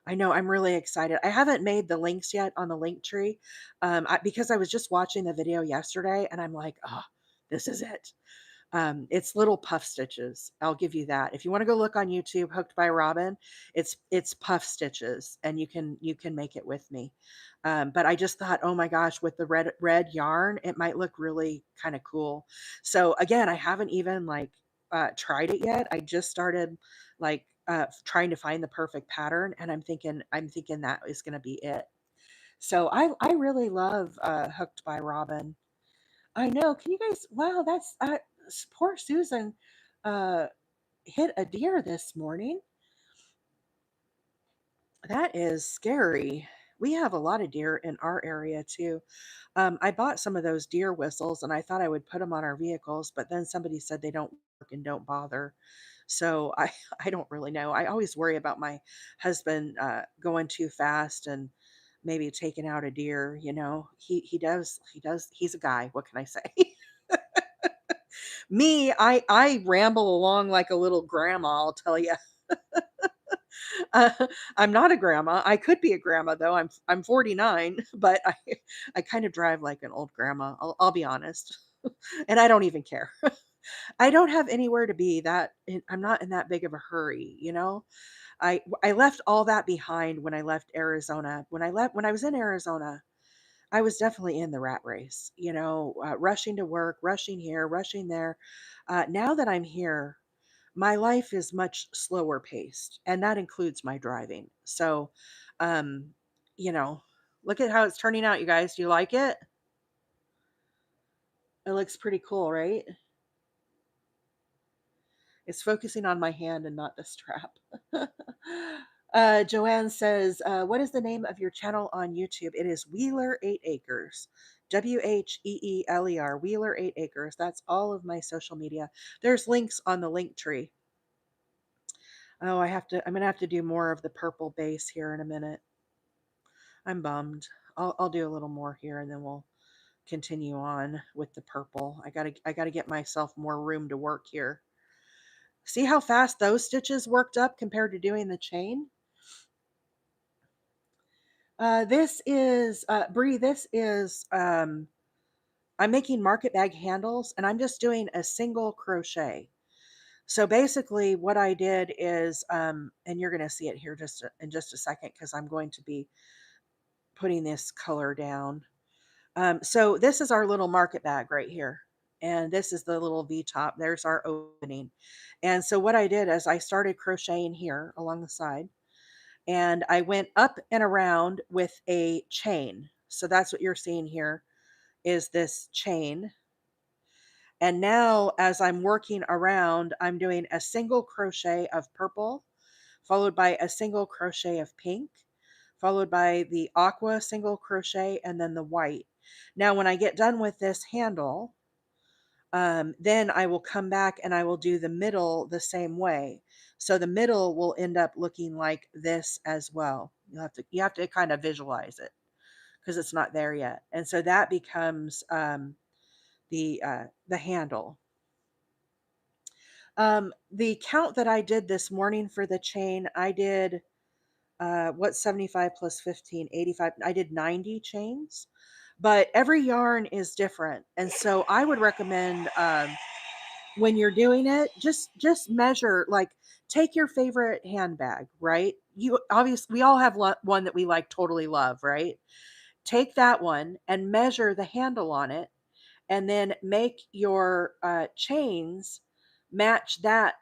I know. I'm really excited. I haven't made the links yet on the link tree because I was just watching the video yesterday and I'm like, oh, this is it. It's little puff stitches. I'll give you that. If you want to go look on YouTube, Hooked by Robin, it's puff stitches, and you can make it with me. But I just thought, oh my gosh, with the red yarn, it might look really kind of cool. So again, I haven't even like tried it yet. I just started like trying to find the perfect pattern, and I'm thinking that is going to be it. So I really love Hooked by Robin. I know. Can you guys, wow, that's, poor Susan, uh, hit a deer this morning. That is scary. We have a lot of deer in our area too. I bought some of those deer whistles and I thought I would put them on our vehicles, but then somebody said they don't work and don't bother. So I, I don't really know. I always worry about my husband going too fast and maybe taking out a deer. You know, he does. He's a guy. What can I say? Me, I ramble along like a little grandma. I'll tell you. Uh, I'm not a grandma. I could be a grandma though. I'm 49, but I kind of drive like an old grandma. I'll be honest, and I don't even care. I don't have anywhere to be. I'm not in that big of a hurry, you know. I left all that behind when I left Arizona. When I was in Arizona, I was definitely in the rat race, you know, rushing to work, rushing here, rushing there. Now that I'm here, my life is much slower paced, and that includes my driving. So, um, you know, look at how it's turning out, you guys. Do you like it? It looks pretty cool, right? It's focusing on my hand and not the strap. Joanne says, what is the name of your channel on YouTube? It is Wheeler 8 Acres. Wheeler, Wheeler 8 Acres. That's all of my social media. There's links on the link tree. Oh, I'm gonna have to do more of the purple base here in a minute. I'm bummed. I'll do a little more here and then we'll continue on with the purple. I gotta get myself more room to work here. See how fast those stitches worked up compared to doing the chain? This is Bree, this is I'm making market bag handles and I'm just doing a single crochet. So basically what I did is and you're going to see it here in just a second because I'm going to be putting this color down. So this is our little market bag right here. And this is the little V top. There's our opening. And so what I did is I started crocheting here along the side and I went up and around with a chain. So that's what you're seeing here is this chain. And now as I'm working around, I'm doing a single crochet of purple, followed by a single crochet of pink, followed by the aqua single crochet, and then the white. Now, when I get done with this handle, then I will come back and I will do the middle the same way. So the middle will end up looking like this as well. You have to kind of visualize it because it's not there yet. And so that becomes the handle. The count that I did this morning for the chain, I did what's 75 plus 15, 85. I did 90 chains, but every yarn is different. And so I would recommend when you're doing it, just measure, like take your favorite handbag, right? You obviously we all have one that we like totally love, right? Take that one and measure the handle on it and then make your chains match that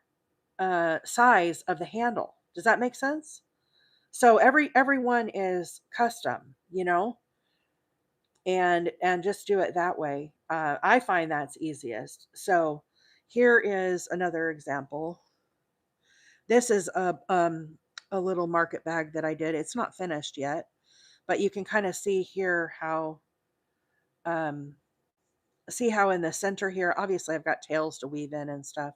size of the handle. Does that make sense? So everyone is custom, you know, and just do it that way. I find that's easiest. So here is another example. This is a little market bag that I did. It's not finished yet, but you can kind of see here how um, see how in the center here, obviously I've got tails to weave in and stuff,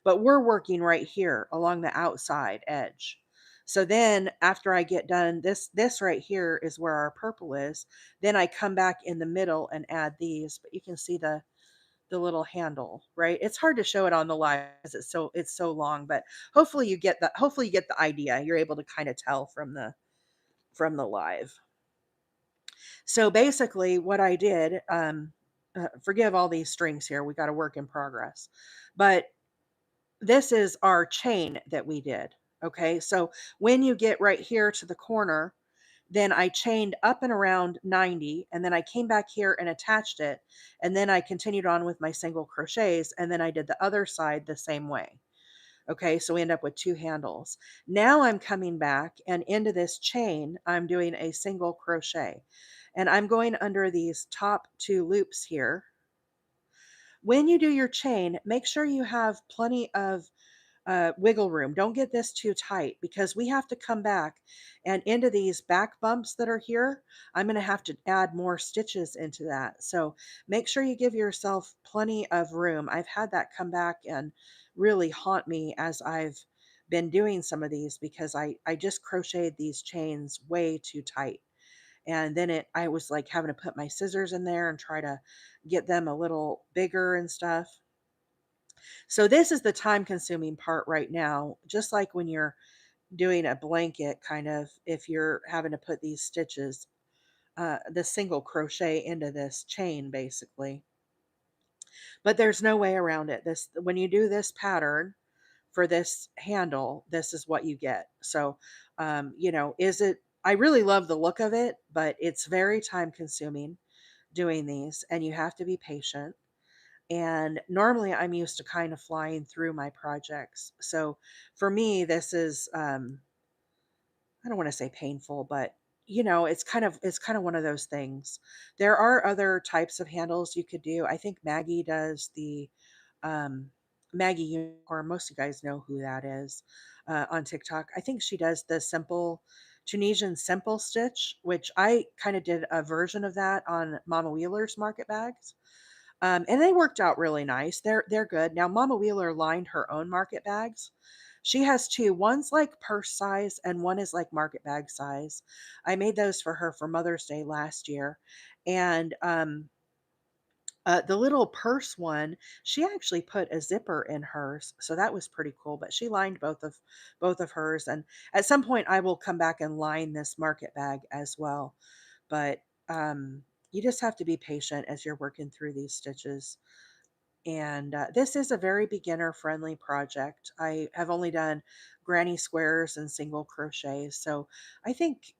but we're working right here along the outside edge. So then after I get done, this right here is where our purple is. Then I come back in the middle and add these, but you can see the little handle, right? It's hard to show it on the live because it's so long, but hopefully you get the idea. You're able to kind of tell from the live. So basically, what I did, forgive all these strings here, we got a work in progress, but this is our chain that we did. Okay, so when you get right here to the corner, then I chained up and around 90, and then I came back here and attached it, and then I continued on with my single crochets, and then I did the other side the same way. Okay, so we end up with two handles. Now I'm coming back and into this chain, I'm doing a single crochet and I'm going under these top two loops here. when you do your chain, make sure you have plenty of wiggle room. Don't get this too tight because we have to come back and into these back bumps that are here. I'm going to have to add more stitches into that. So make sure you give yourself plenty of room. I've had that come back and really haunt me as I've been doing some of these because I just crocheted these chains way too tight. And then I was like having to put my scissors in there and try to get them a little bigger and stuff. So this is the time consuming part right now, just like when you're doing a blanket kind of, if you're having to put these stitches, the single crochet into this chain basically. But there's no way around it. This when you do this pattern for this handle, this is what you get. So is it I really love the look of it, but it's very time consuming doing these and you have to be patient. And normally I'm used to kind of flying through my projects. So for me, this is I don't want to say painful, but it's kind of one of those things. There are other types of handles you could do. I think Maggie does the um Maggie Unicorn. Most of you guys know who that is on TikTok. I think she does the simple Tunisian simple stitch, which I kind of did a version of that on Mama Wheeler's market bags. And they worked out really nice. They're good. Now Mama Wheeler lined her own market bags. She has two. One's like purse size and one is like market bag size. I made those for her for Mother's Day last year. And the little purse one, she actually put a zipper in hers, so that was pretty cool. But she lined both of hers, and at some point I will come back and line this market bag as well. But you just have to be patient as you're working through these stitches. And this is a very beginner friendly project. I have only done granny squares and single crochets. So I think,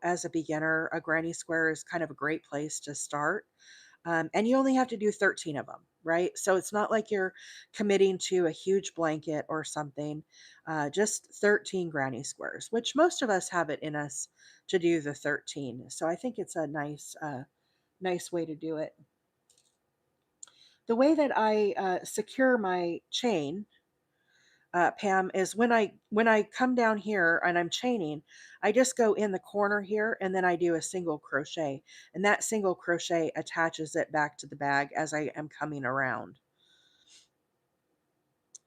as a beginner, a granny square is kind of a great place to start. And you only have to do 13 of them, right? So it's not like you're committing to a huge blanket or something. Just 13 granny squares, which most of us have it in us to do the 13. So I think it's a nice way to do it. The way that I secure my chain, Pam, is when I come down here and I'm chaining, I just go in the corner here and then I do a single crochet, and that single crochet attaches it back to the bag as I am coming around,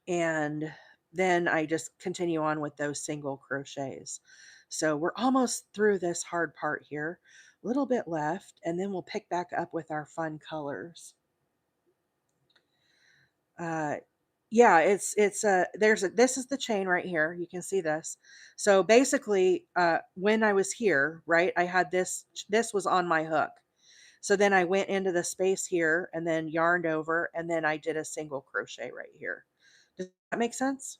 and then I just continue on with those single crochets. So we're almost through this hard part here, a little bit left, and then we'll pick back up with our fun colors. Uh, yeah, it's this is the chain right here. You can see this. So basically, when I was here, right, I had this was on my hook. So then I went into the space here and then yarned over and then I did a single crochet right here. Does that make sense?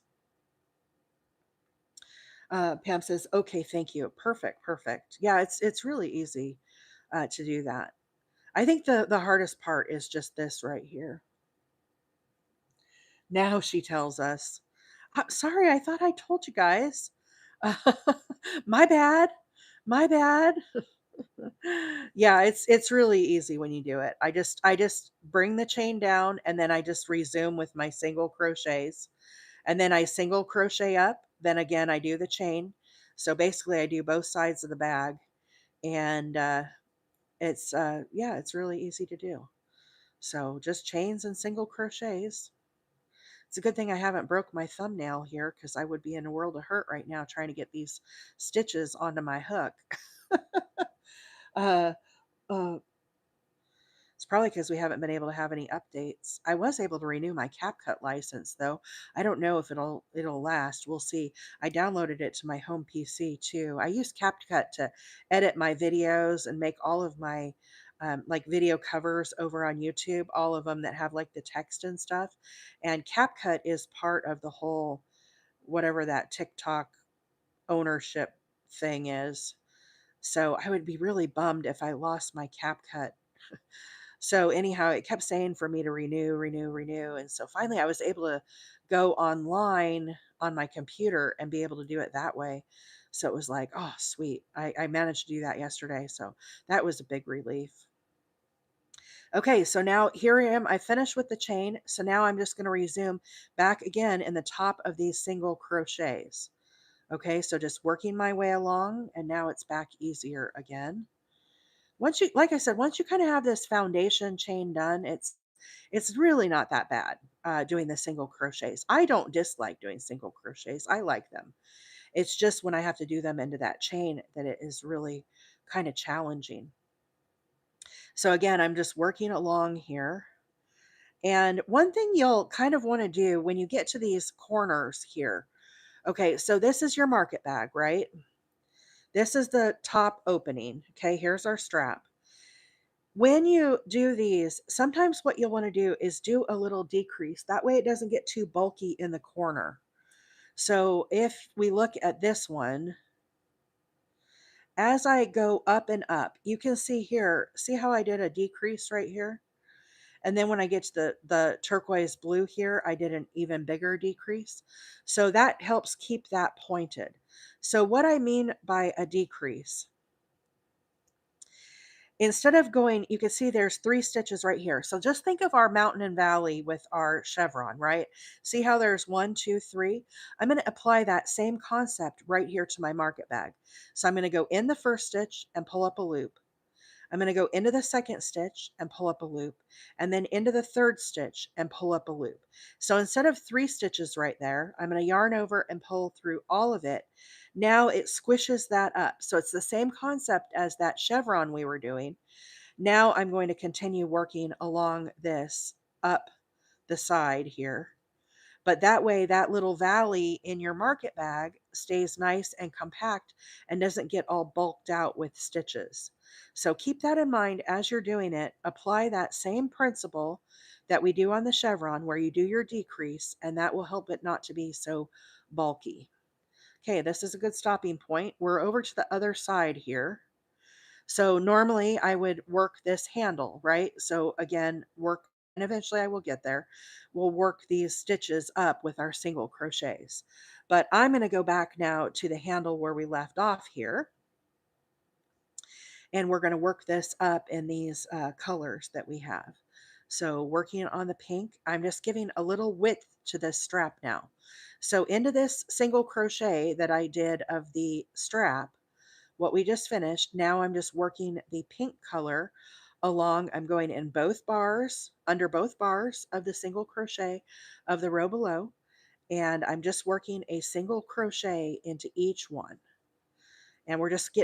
Pam says, "Okay, thank you. Perfect, perfect. Yeah, it's really easy to do that. I think the hardest part is just this right here. Now she tells us, Sorry, I thought I told you guys. My bad. My bad." Yeah, it's really easy when you do it. I just bring the chain down and then I just resume with my single crochets. And then I single crochet up, then again I do the chain. So basically I do both sides of the bag, and it's really easy to do. So just chains and single crochets. It's a good thing I haven't broke my thumbnail here because I would be in a world of hurt right now trying to get these stitches onto my hook. Uh, uh, it's probably because we haven't been able to have any updates. I was able to renew my CapCut license though. I don't know if it'll last. We'll see. I downloaded it to my home PC too. I use CapCut to edit my videos and make all of my like video covers over on YouTube, all of them that have like the text and stuff. And CapCut is part of the whole whatever that TikTok ownership thing is. So I would be really bummed if I lost my CapCut. So anyhow, it kept saying for me to renew, renew, renew. And so finally I was able to go online on my computer and be able to do it that way. So it was like, oh, sweet. I managed to do that yesterday. So that was a big relief. Okay, so now here I am. I finished with the chain. So now I'm just going to resume back again in the top of these single crochets. Okay, so just working my way along, and now it's back easier again. Once you, like I said, once you kind of have this foundation chain done, it's really not that bad doing the single crochets. I don't dislike doing single crochets. I like them. It's just when I have to do them into that chain that it is really kind of challenging. So again, I'm just working along here. And one thing you'll kind of want to do when you get to these corners here. Okay, so this is your market bag, right? This is the top opening. Okay, here's our strap. When you do these, sometimes what you'll want to do is do a little decrease. That way it doesn't get too bulky in the corner. So if we look at this one, as I go up and up, you can see here, see how I did a decrease right here? And then when I get to the turquoise blue here, I did an even bigger decrease. So that helps keep that pointed. So what I mean by a decrease, instead of going, you can see there's 3 stitches right here. So just think of our mountain and valley with our chevron, right? See how there's 1, 2, 3? I'm going to apply that same concept right here to my market bag. So I'm going to go in the first stitch and pull up a loop. I'm going to go into the second stitch and pull up a loop, and then into the third stitch and pull up a loop. So instead of 3 stitches right there, I'm going to yarn over and pull through all of it. Now it squishes that up. So it's the same concept as that chevron we were doing. Now I'm going to continue working along this up the side here. But that way, that little valley in your market bag stays nice and compact and doesn't get all bulked out with stitches. So keep that in mind as you're doing it. Apply that same principle that we do on the chevron where you do your decrease, and that will help it not to be so bulky. Okay, this is a good stopping point. We're over to the other side here. So normally I would work this handle, right? So again, work, and eventually I will get there. We'll work these stitches up with our single crochets. But I'm going to go back now to the handle where we left off here. And we're going to work this up in these colors that we have. So working on the pink, I'm just giving a little width to this strap now. So into this single crochet that I did of the strap, what we just finished, now I'm just working the pink color along. I'm going in both bars, under both bars of the single crochet of the row below, and I'm just working a single crochet into each one. And we're just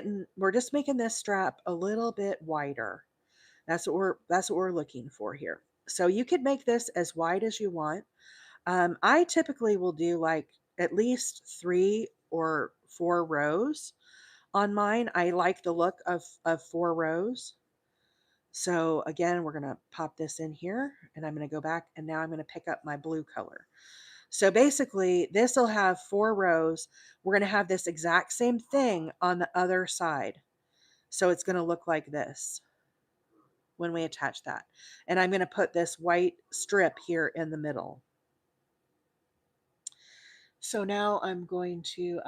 making this strap a little bit wider. That's what we're looking for here. So you could make this as wide as you want. I typically will do like at least 3 or 4 rows on mine. I like the look of 4 rows. So again, we're going to pop this in here, and I'm going to go back, and now I'm going to pick up my blue color. So basically this will have 4 rows. We're going to have this exact same thing on the other side. So it's going to look like this when we attach that. And I'm going to put this white strip here in the middle. So now I'm going to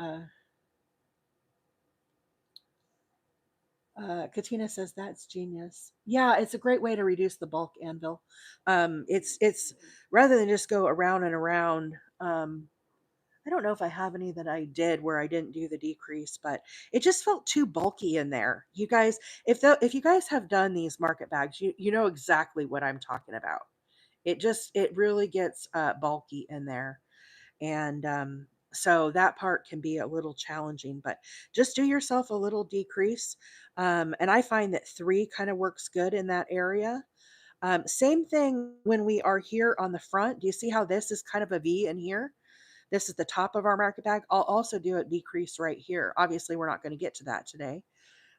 Katina says that's genius. Yeah, it's a great way to reduce the bulk anvil. It's rather than just go around and around. I don't know if I have any that I did where I didn't do the decrease, but it just felt too bulky in there. You guys, if you guys have done these market bags, you know exactly what I'm talking about. It really gets bulky in there. And so that part can be a little challenging, but just do yourself a little decrease. And I find that 3 kind of works good in that area. Same thing when we are here on the front. Do you see how this is kind of a V in here? This is the top of our market bag. I'll also do a decrease right here. Obviously, we're not going to get to that today.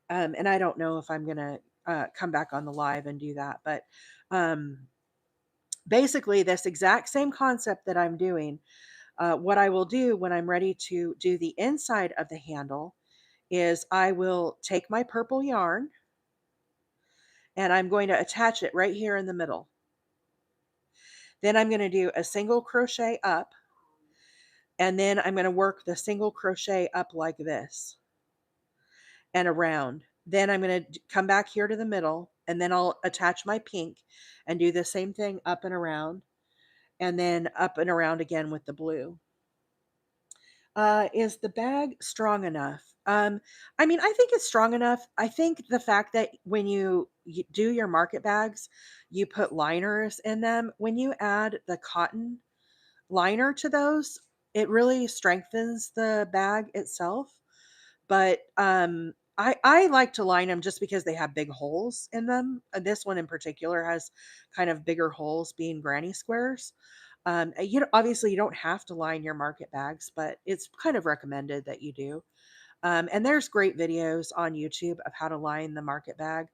And I don't know if I'm going to come back on the live and do that. But basically, this exact same concept that I'm doing, what I will do when I'm ready to do the inside of the handle is I will take my purple yarn and I'm going to attach it right here in the middle. Then I'm going to do a single crochet up, and then I'm going to work the single crochet up like this and around. Then I'm going to come back here to the middle, and then I'll attach my pink and do the same thing up and around, and then up and around again with the blue. Is the bag strong enough? I mean, I think it's strong enough. I think the fact that when you do your market bags, you put liners in them. When you add the cotton liner to those, it really strengthens the bag itself. But I like to line them just because they have big holes in them. This one in particular has kind of bigger holes, being granny squares. Obviously you don't have to line your market bags, but it's kind of recommended that you do. And there's great videos on YouTube of how to line the market bag.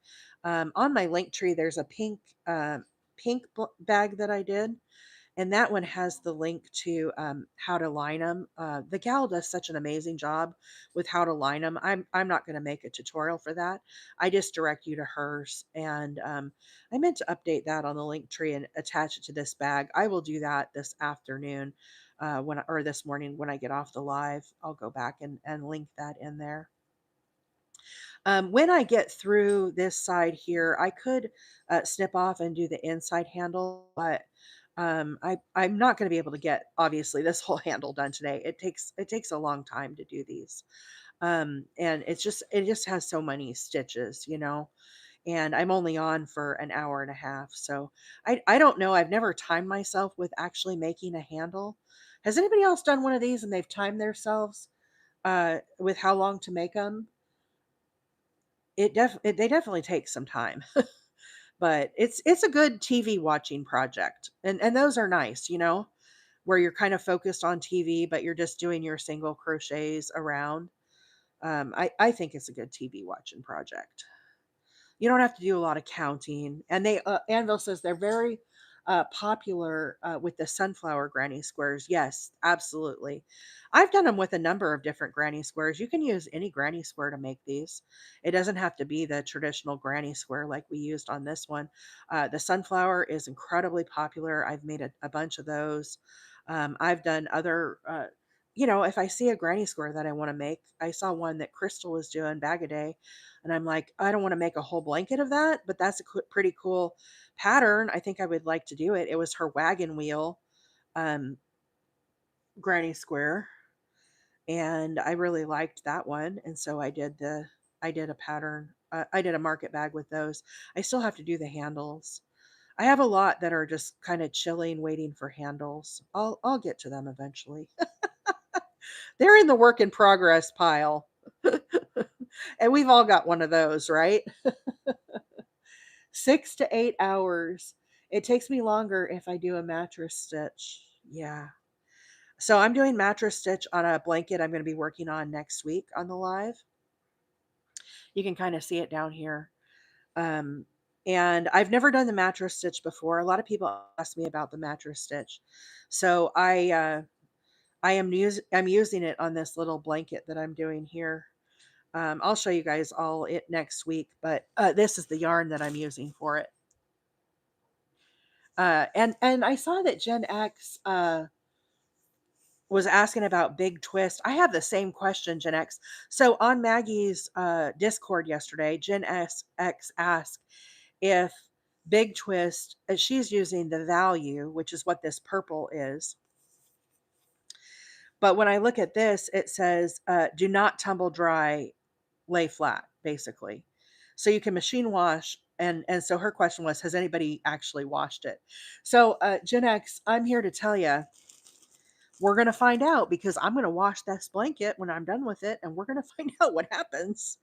On my link tree, there's a bag that I did, and that one has the link to how to line them. The gal does such an amazing job with how to line them. I'm not going to make a tutorial for that. I just direct you to hers, and I meant to update that on the link tree and attach it to this bag. I will do that this afternoon, or this morning when I get off the live. I'll go back and link that in there. When I get through this side here, I could snip off and do the inside handle, but I'm not going to be able to get obviously this whole handle done today. It takes a long time to do these, and it just has so many stitches, and I'm only on for an hour and a half, so I don't know. I've never timed myself with actually making a handle. Has anybody else done one of these and they've timed themselves with how long to make them? They definitely take some time, but it's a good TV watching project, and those are nice, where you're kind of focused on TV, but you're just doing your single crochets around. I think it's a good TV watching project. You don't have to do a lot of counting. And Anvil says they're very popular with the sunflower granny squares. Yes, absolutely. I've done them with a number of different granny squares. You can use any granny square to make these. It doesn't have to be the traditional granny square like we used on this one. The sunflower is incredibly popular. I've made a bunch of those. I've done other, if I see a granny square that I want to make, I saw one that Crystal was doing Bag a Day, and I'm like, I don't want to make a whole blanket of that, but that's a pretty cool pattern. I think I would like to do it. It was her wagon wheel um, granny square, and I really liked that one. And so I did a pattern. I did a market bag with those. I still have to do the handles. I have a lot that are just kind of chilling, waiting for handles. I'll get to them eventually. They're in the work in progress pile. And we've all got one of those, right? 6 to 8 hours. It takes me longer if I do a mattress stitch. Yeah. So I'm doing mattress stitch on a blanket I'm going to be working on next week on the live. You can kind of see it down here. Um, and I've never done the mattress stitch before. A lot of people ask me about the mattress stitch. So I'm using it on this little blanket that I'm doing here. I'll show you guys all it next week, but this is the yarn that I'm using for it. And I saw that Gen X was asking about Big Twist. I have the same question, Gen X. So on Maggie's Discord yesterday, X asked if Big Twist, she's using the value, which is what this purple is. But when I look at this, it says, do not tumble dry, lay flat, basically. So you can machine wash. And so her question was, has anybody actually washed it? So Gen X, I'm here to tell you, we're going to find out, because I'm going to wash this blanket when I'm done with it, and we're going to find out what happens.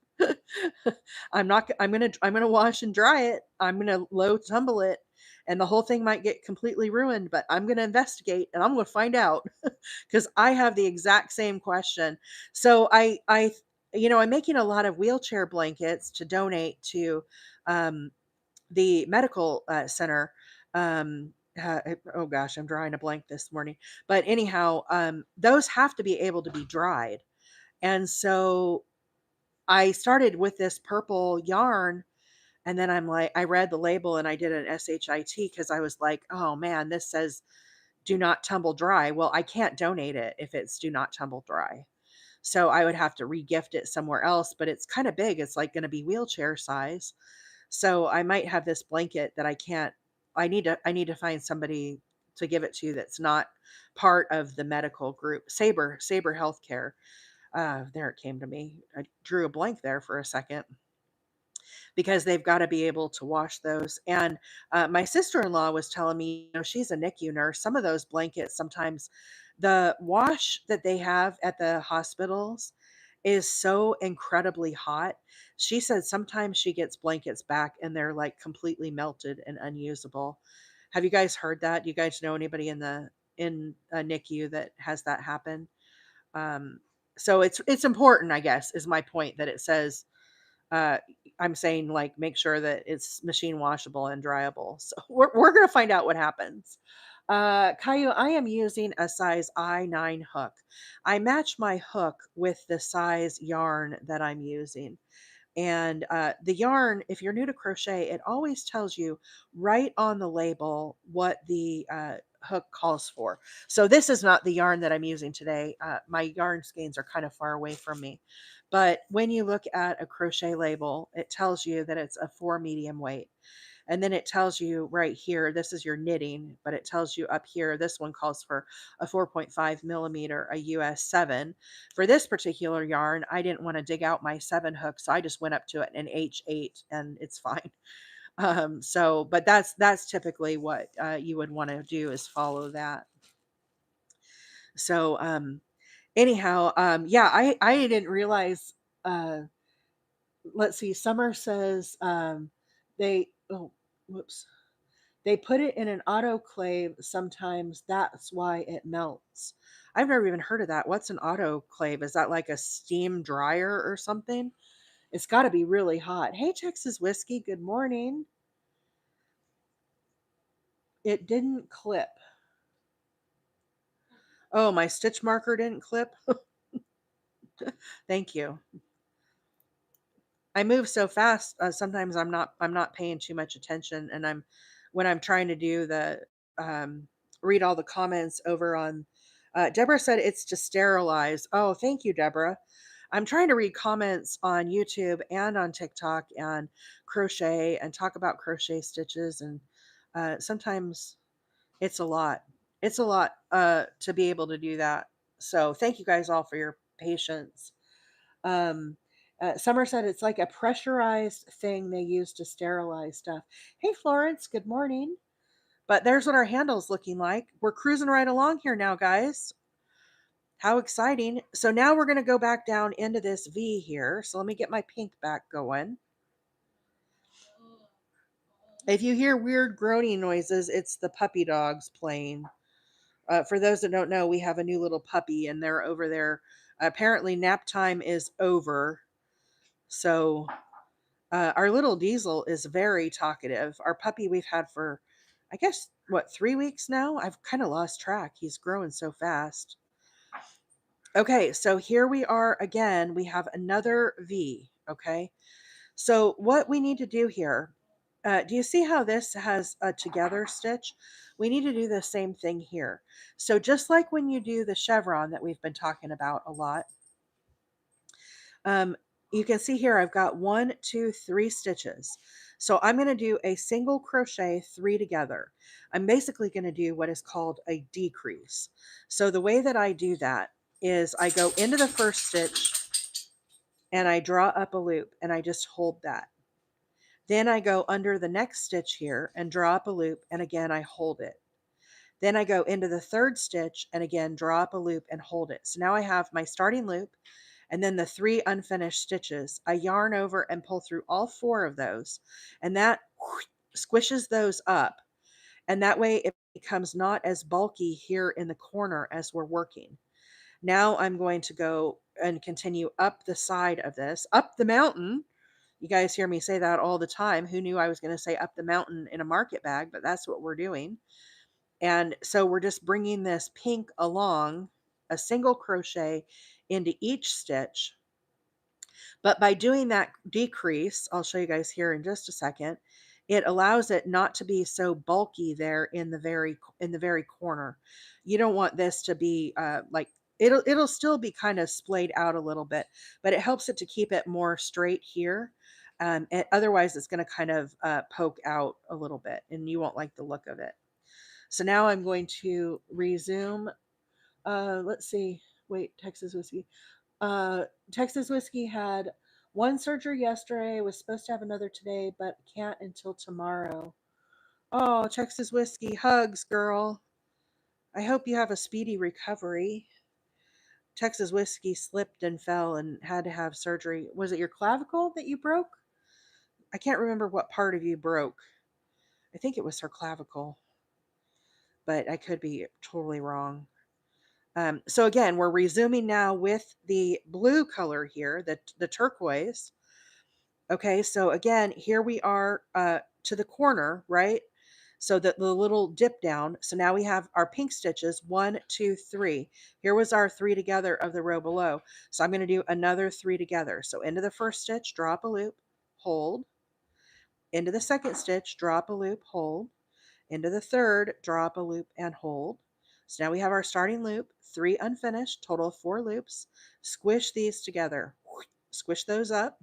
I'm going to wash and dry it. I'm going to low tumble it, and the whole thing might get completely ruined, but I'm going to investigate and I'm going to find out, because I have the exact same question. So I'm making a lot of wheelchair blankets to donate to the medical center. Oh gosh, I'm drawing a blank this morning. But anyhow, those have to be able to be dried. And so I started with this purple yarn, and then I read the label and I did an SHIT, because I was like, oh man, this says do not tumble dry. Well, I can't donate it if it's do not tumble dry. So I would have to regift it somewhere else, but it's kind of big. It's like going to be wheelchair size. So I might have this blanket that I need to find somebody to give it to that's not part of the medical group. Saber Healthcare. There it came to me. I drew a blank there for a second because they've got to be able to wash those. And my sister-in-law was telling me, she's a NICU nurse. Some of those blankets, sometimes the wash that they have at the hospitals is so incredibly hot. She said sometimes she gets blankets back and they're like completely melted and unusable. Have you guys heard that? Do you guys know anybody in a NICU that has that happen? Um, so it's important, I guess, is my point, that it says uh, I'm saying, like, make sure that it's machine washable and dryable. So we're gonna find out what happens. Caillou, I am using a size I9 hook. I match my hook with the size yarn that I'm using. And the yarn, if you're new to crochet, it always tells you right on the label what the hook calls for. So this is not the yarn that I'm using today. My yarn skeins are kind of far away from me. But when you look at a crochet label, it tells you that it's a 4 medium weight. And then it tells you right here, this is your knitting, but it tells you up here, this one calls for a 4.5 millimeter, a US 7. For this particular yarn, I didn't want to dig out my 7 hook, so I just went up to it an H8 and it's fine. But that's typically what you would want to do, is follow that. So, anyhow, yeah, I didn't realize, uh, let's see, Summer says, oh, whoops. They put it in an autoclave sometimes. That's why it melts. I've never even heard of that. What's an autoclave? Is that like a steam dryer or something? It's got to be really hot. Hey, Texas Whiskey, good morning. It didn't clip. Oh, my stitch marker didn't clip. Thank you. I move so fast. Sometimes I'm not paying too much attention, and when I'm trying to do the um, read all the comments over on. Deborah said it's to sterilize. Oh, thank you, Deborah. I'm trying to read comments on YouTube and on TikTok and crochet and talk about crochet stitches, and sometimes it's a lot. It's a lot to be able to do that. So thank you guys all for your patience. Um, Summer said it's like a pressurized thing they use to sterilize stuff. Hey, Florence, good morning. But there's what our handle's looking like. We're cruising right along here now, guys. How exciting. So now we're going to go back down into this V here. So let me get my pink back going. If you hear weird groaning noises, it's the puppy dogs playing. For those that don't know, we have a new little puppy and they're over there. Apparently, nap time is over. So our little Diesel is very talkative. Our puppy we've had for, I guess, what, 3 weeks now? I've kind of lost track. He's growing so fast. Okay, so here we are again. We have another V. Okay, so what we need to do here, do you see how this has a together stitch? We need to do the same thing here. So just like when you do the chevron that we've been talking about a lot, um, you can see here I've got 1, 2, 3 stitches. So I'm going to do a single crochet 3 together. I'm basically going to do what is called a decrease. So the way that I do that is I go into the first stitch and I draw up a loop and I just hold that. Then I go under the next stitch here and draw up a loop, and again I hold it. Then I go into the third stitch and again draw up a loop and hold it. So now I have my starting loop and then the 3 unfinished stitches. I yarn over and pull through all 4 of those, and that squishes those up. And that way it becomes not as bulky here in the corner as we're working. Now I'm going to go and continue up the side of this, up the mountain. You guys hear me say that all the time. Who knew I was going to say up the mountain in a market bag, but that's what we're doing. And so we're just bringing this pink along, a single crochet into each stitch. But by doing that decrease, I'll show you guys here in just a second, it allows it not to be so bulky there in the very corner. You don't want this to be like it'll still be kind of splayed out a little bit, but it helps it to keep it more straight here. Otherwise, it's going to kind of poke out a little bit and you won't like the look of it. So now I'm going to resume. Let's see. Wait, Texas Whiskey. Uh, Texas Whiskey had one surgery yesterday, was supposed to have another today, but can't until tomorrow. Oh, Texas Whiskey, hugs, girl. I hope you have a speedy recovery. Texas Whiskey slipped and fell and had to have surgery. Was it your clavicle that you broke? I can't remember what part of you broke. I think it was her clavicle, but I could be totally wrong. So again, we're resuming now with the blue color here, the turquoise. Okay, so again, here we are to the corner, right? So that the little dip down. So now we have our pink stitches, 1, 2, 3. Here was our 3 together of the row below. So I'm going to do another 3 together. So into the first stitch, drop a loop, hold. Into the second stitch, drop a loop, hold. Into the third, drop a loop and hold. So now we have our starting loop, 3 unfinished, total of 4 loops. Squish these together. Squish those up.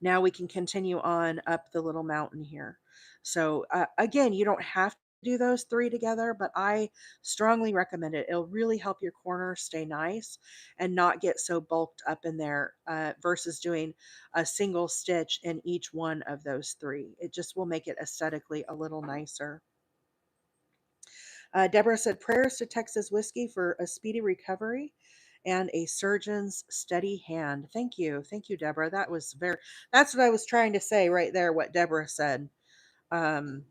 Now we can continue on up the little mountain here. So again, you don't have to do those 3 together, but I strongly recommend it. It'll really help your corner stay nice and not get so bulked up in there versus doing a single stitch in each one of those 3. It just will make it aesthetically a little nicer. Deborah said prayers to Texas Whiskey for a speedy recovery and a surgeon's steady hand. Thank you. Thank you, Deborah. That's what I was trying to say right there, what Deborah said. Um,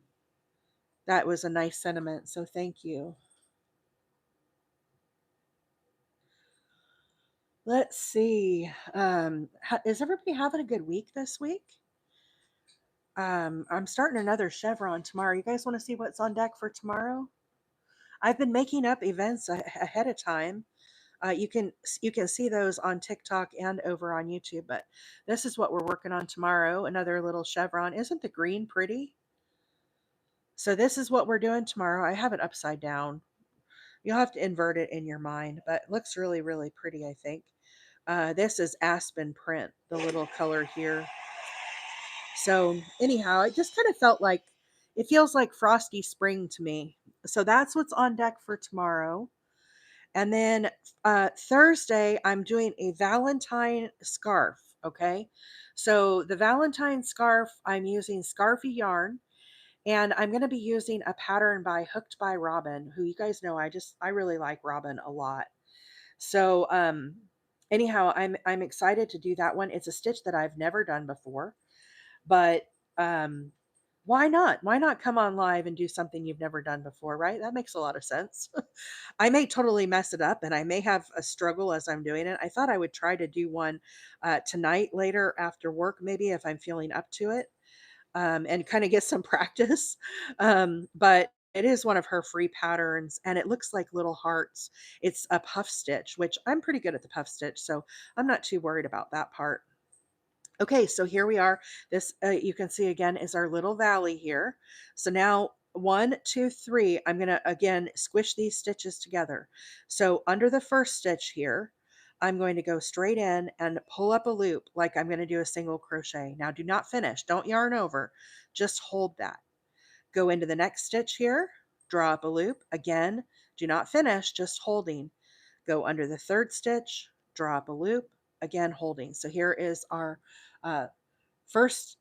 that was a nice sentiment. So thank you. Let's see. Is everybody having a good week this week? I'm starting another chevron tomorrow. You guys want to see what's on deck for tomorrow? I've been making up events ahead of time. You can see those on TikTok and over on YouTube. But this is what we're working on tomorrow. Another little chevron. Isn't the green pretty? So this is what we're doing tomorrow. I have it upside down. You'll have to invert it in your mind, but it looks really, really pretty, I think. This is Aspen Print, the little color here. So anyhow, it just kind of felt like it feels like frosty spring to me. So that's what's on deck for tomorrow. And then Thursday, I'm doing a Valentine scarf. Okay. So the Valentine scarf, I'm using Scarfy yarn. And I'm going to be using a pattern by Hooked by Robin, who you guys know I really like Robin a lot. So anyhow, I'm excited to do that one. It's a stitch that I've never done before, but um why not? Why not come on live and do something you've never done before, right? That makes a lot of sense. I may totally mess it up and I may have a struggle as I'm doing it. I thought I would try to do one tonight later after work, maybe if I'm feeling up to it, and kind of get some practice. But it is one of her free patterns and it looks like little hearts. It's a puff stitch, which I'm pretty good at the puff stitch, so I'm not too worried about that part. Okay, so here we are. This, you can see again, is our little valley here. So now 1, 2, 3, I'm going to again squish these stitches together. So under the first stitch here, I'm going to go straight in and pull up a loop like I'm going to do a single crochet. Now do not finish, don't yarn over, just hold that. Go into the next stitch here, draw up a loop. Again, do not finish, just holding. Go under the third stitch, draw up a loop, again holding. So here is our uh, first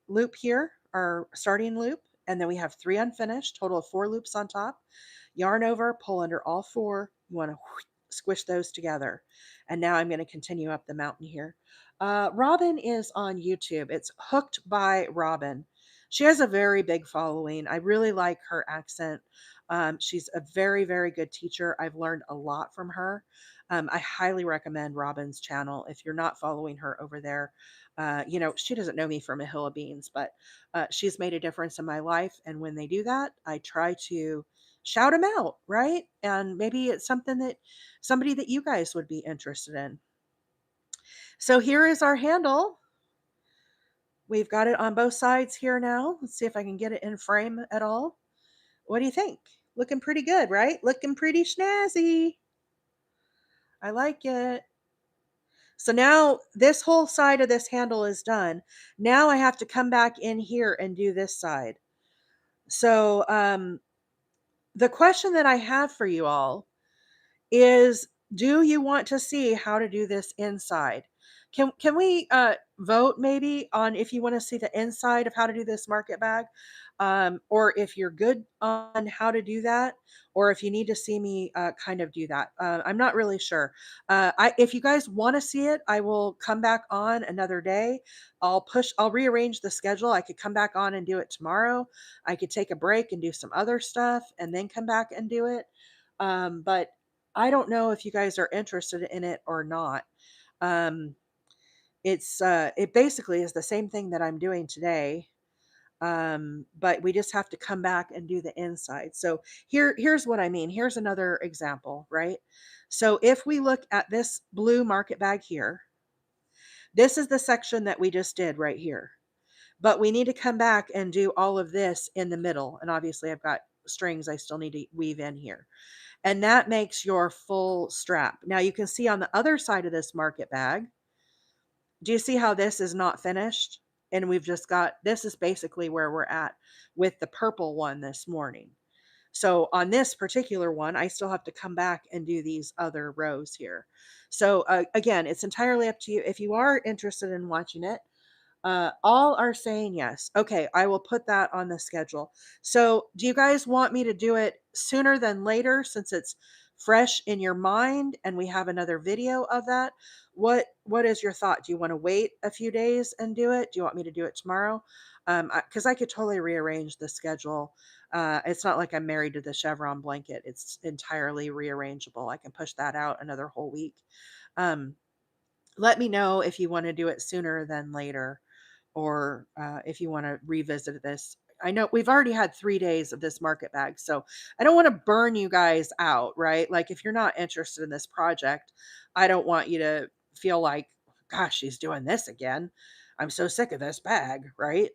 loop here, our starting loop, and then we have 3 unfinished, total of 4 loops on top. Yarn over, pull under all 4. You want to squish those together. And now I'm going to continue up the mountain here. Robin is on YouTube. It's Hooked by Robin. She has a very big following. I really like her accent. She's a very, very good teacher. I've learned a lot from her. I highly recommend Robin's channel if you're not following her over there. She doesn't know me from a hill of beans, but she's made a difference in my life. And when they do that, I try to shout them out, right? And maybe it's somebody that you guys would be interested in. So here is our handle. We've got it on both sides here now. Let's see if I can get it in frame at all. What do you think? Looking pretty good, right? Looking pretty snazzy. I like it. So now this whole side of this handle is done. Now I have to come back in here and do this side. So the question that I have for you all is, do you want to see how to do this inside? Can we vote maybe on if you want to see the inside of how to do this market bag, or if you're good on how to do that, or if you need to see me kind of do that. I'm not really sure. If you guys want to see it, I will come back on another day. I'll rearrange the schedule. I could come back on and do it tomorrow. I could take a break and do some other stuff and then come back and do it. But I don't know if you guys are interested in it or not. Um, it basically is the same thing that I'm doing today. But we just have to come back and do the inside. So here's what I mean. Here's another example, right? So if we look at this blue market bag here, this is the section that we just did right here. But we need to come back and do all of this in the middle. And obviously I've got strings I still need to weave in here. And that makes your full strap. Now you can see on the other side of this market bag, do you see how this is not finished? And we've just got, this is basically where we're at with the purple one this morning. So on this particular one, I still have to come back and do these other rows here. So again, it's entirely up to you. If you are interested in watching it, all are saying yes. Okay, I will put that on the schedule. So, do you guys want me to do it sooner than later since it's fresh in your mind and we have another video of that? What is your thought? Do you want to wait a few days and do it? Do you want me to do it tomorrow? Because I could totally rearrange the schedule. It's not like I'm married to the chevron blanket. It's entirely rearrangeable. I can push that out another whole week. Um, Let me know if you want to do it sooner than later, or if you want to revisit this. I know we've already had 3 days of this market bag, so I don't want to burn you guys out, right? Like if you're not interested in this project, I don't want you to feel like, gosh, she's doing this again. I'm so sick of this bag, right?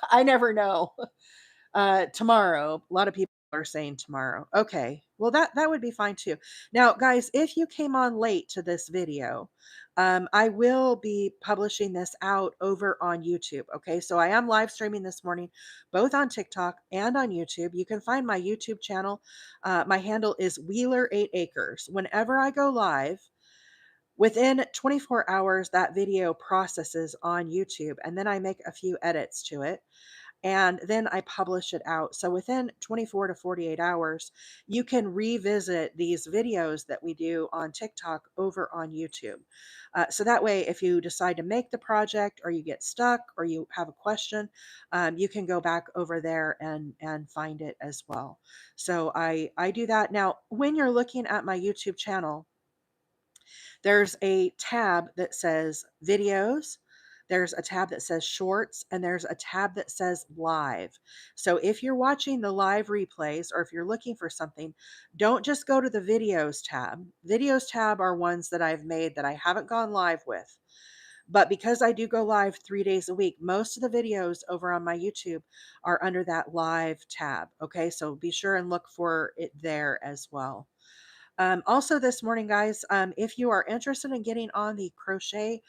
I never know. Tomorrow. A lot of people are saying tomorrow. Okay. Well, that would be fine too. Now, guys, if you came on late to this video, I will be publishing this out over on YouTube. Okay. So I am live streaming this morning, both on TikTok and on YouTube. You can find my YouTube channel. My handle is Wheeler 8 Acres. Whenever I go live, within 24 hours, that video processes on YouTube, and then I make a few edits to it and then I publish it out. So within 24 to 48 hours, you can revisit these videos that we do on TikTok over on YouTube. So that way, if you decide to make the project or you get stuck or you have a question, you can go back over there and find it as well. So I do that. Now, when you're looking at my YouTube channel, there's a tab that says videos, there's a tab that says shorts, and there's a tab that says live. So if you're watching the live replays or if you're looking for something, don't just go to the videos tab. Videos tab are ones that I've made that I haven't gone live with. But because I do go live 3 days a week, most of the videos over on my YouTube are under that live tab. Okay, so be sure and look for it there as well. Also, this morning, guys, if you are interested in getting on the crochet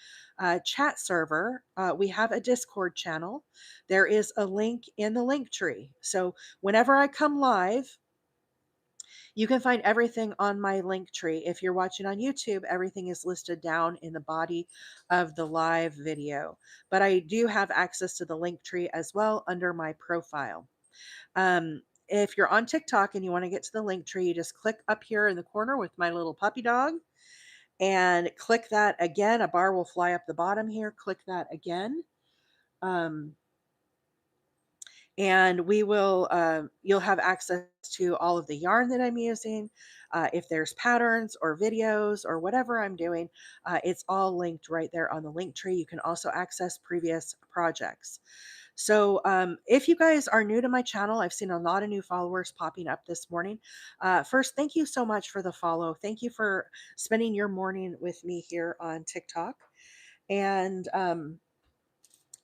chat server, we have a Discord channel. There is a link in the link tree. So, whenever I come live, you can find everything on my link tree. If you're watching on YouTube, everything is listed down in the body of the live video. But I do have access to the link tree as well under my profile. If you're on TikTok and you want to get to the link tree, you just click up here in the corner with my little puppy dog and click that again. A bar will fly up the bottom here. Click that again. Um, and you'll have access to all of the yarn that I'm using. If there's patterns or videos or whatever I'm doing, it's all linked right there on the link tree. You can also access previous projects. So if you guys are new to my channel, I've seen a lot of new followers popping up this morning. First, thank you so much for the follow. Thank you for spending your morning with me here on TikTok. And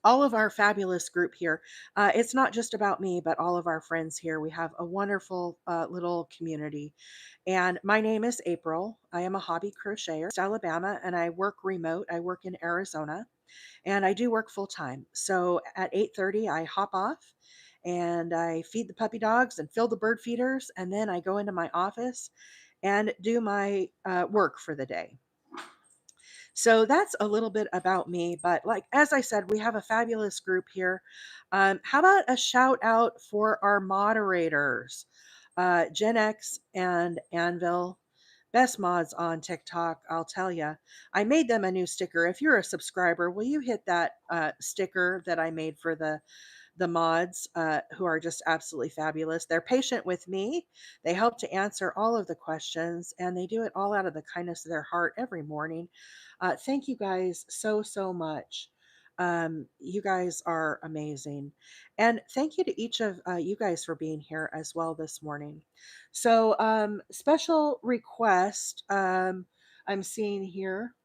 all of our fabulous group here. It's not just about me, but all of our friends here. We have a wonderful little community. And my name is April. I am a hobby crocheter, Alabama, and I work remote. I work in Arizona, and I do work full time. So at 8:30, I hop off and I feed the puppy dogs and fill the bird feeders, and then I go into my office and do my work for the day. So that's a little bit about me. But like as I said, we have a fabulous group here. How about a shout out for our moderators, Gen X and Anvil? Best mods on TikTok, I'll tell you. I made them a new sticker. If you're a subscriber, will you hit that sticker that I made for the mods who are just absolutely fabulous. They're patient with me. They help to answer all of the questions, and they do it all out of the kindness of their heart every morning. Thank you guys so, so much. You guys are amazing. And thank you to each of you guys for being here as well this morning. So, special request I'm seeing here.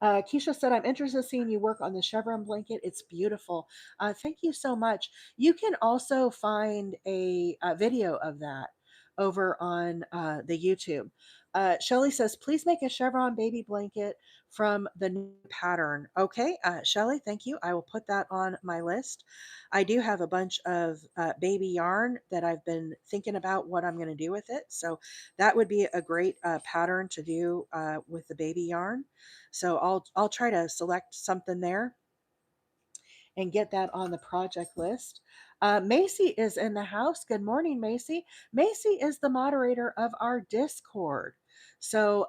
Keisha said, I'm interested in seeing you work on the chevron blanket. It's beautiful. Thank you so much. You can also find a video of that over on the YouTube. Shelly says, please make a chevron baby blanket from the new pattern. Okay, Shelly, thank you. I will put that on my list. I do have a bunch of baby yarn that I've been thinking about what I'm going to do with it. So that would be a great pattern to do with the baby yarn. So I'll try to select something there and get that on the project list. Macy is in the house. Good morning, Macy. Macy is the moderator of our Discord. So,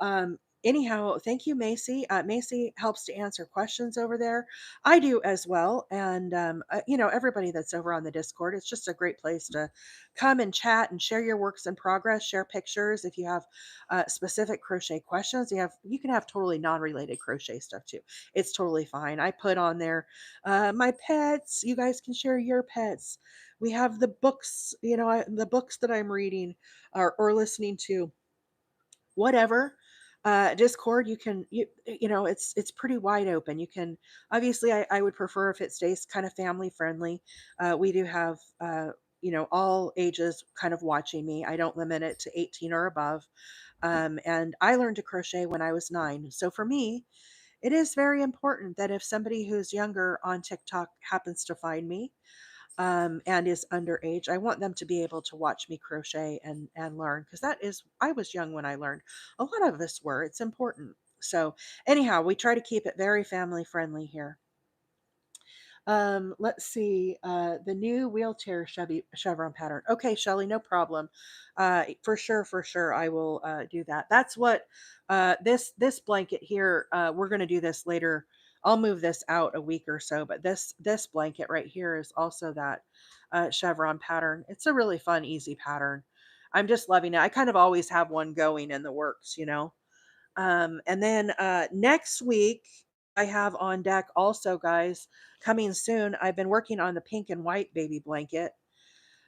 anyhow, thank you, Macy. Macy helps to answer questions over there. I do as well. And, everybody that's over on the Discord, it's just a great place to come and chat and share your works in progress, share pictures. If you have specific crochet questions, you can have totally non-related crochet stuff too. It's totally fine. I put on there my pets. You guys can share your pets. We have the books, the books that I'm reading or listening to, whatever. Discord, it's pretty wide open. You can obviously, I would prefer if it stays kind of family friendly. We do have all ages kind of watching me. I don't limit it to 18 or above. And I learned to crochet when I was 9. So for me, it is very important that if somebody who's younger on TikTok happens to find me and is underage, I want them to be able to watch me crochet and learn, because I was young when I learned. A lot of us were. It's important. So anyhow, we try to keep it very family friendly here. Let's see. The new wheelchair chevron pattern. Okay, Shelly, no problem. For sure, for sure, I will do that. That's what this blanket here. We're going to do this later. I'll move this out a week or so, but this blanket right here is also that chevron pattern. It's a really fun, easy pattern. I'm just loving it. I kind of always have one going in the works. And then next week, I have on deck also, guys, coming soon. I've been working on the pink and white baby blanket,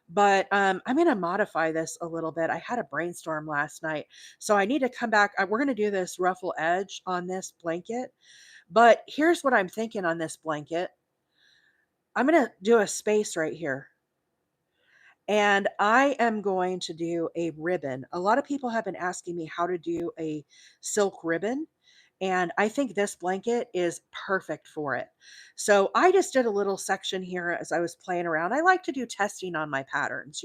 but I'm going to modify this a little bit. I had a brainstorm last night, so I need to come back. We're going to do this ruffle edge on this blanket, but here's what I'm thinking on this blanket. I'm going to do a space right here. And I am going to do a ribbon. A lot of people have been asking me how to do a silk ribbon, and I think this blanket is perfect for it. So I just did a little section here as I was playing around. I like to do testing on my patterns.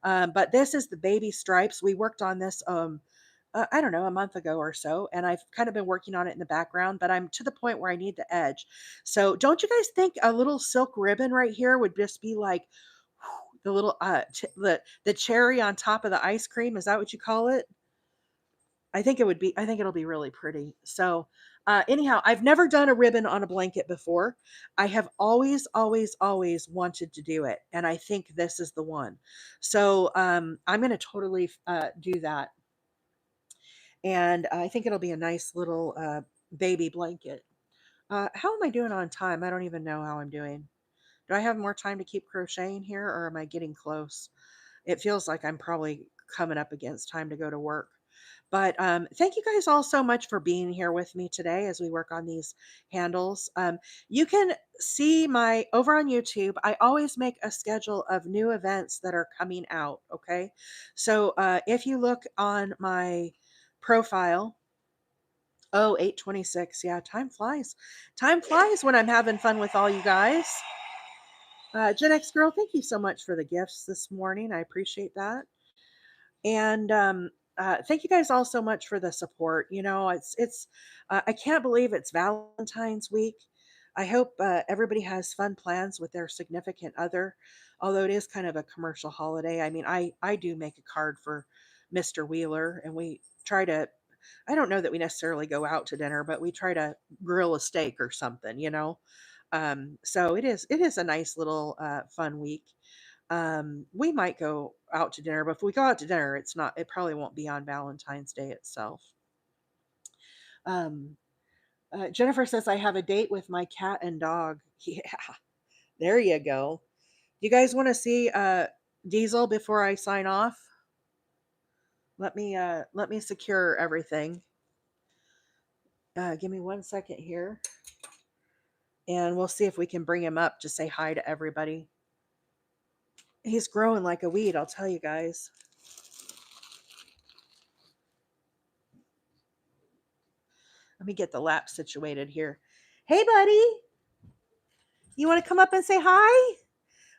But this is the baby stripes. We worked on this, I don't know, a month ago or so, and I've kind of been working on it in the background, but I'm to the point where I need the edge. So don't you guys think a little silk ribbon right here would just be like the little the cherry on top of the ice cream? Is that what you call it? I think it'll be really pretty. So anyhow, I've never done a ribbon on a blanket before. I have always, always, always wanted to do it, and I think this is the one. So I'm going to totally do that, and I think it'll be a nice little baby blanket. How am I doing on time? I don't even know how I'm doing. Do I have more time to keep crocheting here, or am I getting close? It feels like I'm probably coming up against time to go to work. But thank you guys all so much for being here with me today as we work on these handles. You can see my over on YouTube. I always make a schedule of new events that are coming out. Okay. So if you look on my profile, oh, 8:26. Yeah, time flies. Time flies when I'm having fun with all you guys. Gen X Girl, thank you so much for the gifts this morning. I appreciate that. And thank you guys all so much for the support. You know, it's I can't believe it's Valentine's week. I hope everybody has fun plans with their significant other, although it is kind of a commercial holiday. I mean, I do make a card for Mr. Wheeler, and we try to. I don't know that we necessarily go out to dinner, but we try to grill a steak or something. You know, so it is a nice little fun week. We might go out to dinner, but if we go out to dinner, it probably won't be on Valentine's Day itself. Um, Jennifer says, I have a date with my cat and dog. Yeah, there you go. Do you guys want to see Diesel before I sign off? Let me secure everything. Give me 1 second here, and we'll see if we can bring him up to say hi to everybody. He's growing like a weed, I'll tell you guys. Let me get the lap situated here. Hey, buddy. You want to come up and say hi?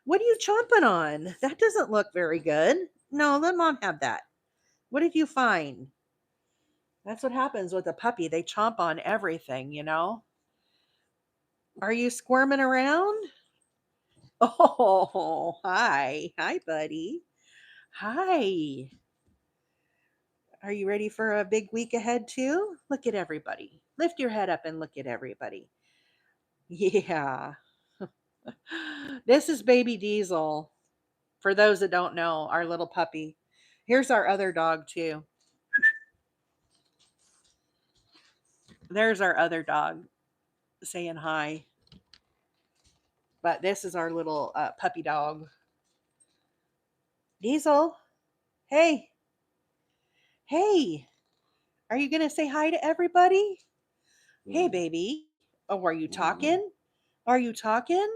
What are you chomping on? That doesn't look very good. No, let mom have that. What did you find? That's what happens with a puppy. They chomp on everything, you know? Are you squirming around? Oh, hi. Hi, buddy. Hi. Are you ready for a big week ahead, too? Look at everybody. Lift your head up and look at everybody. Yeah. This is baby Diesel. For those that don't know, our little puppy. Here's our other dog, too. There's our other dog saying hi. But this is our little puppy dog. Diesel, hey, hey, are you going to say hi to everybody? Hey, baby. Oh, are you talking? Are you talking?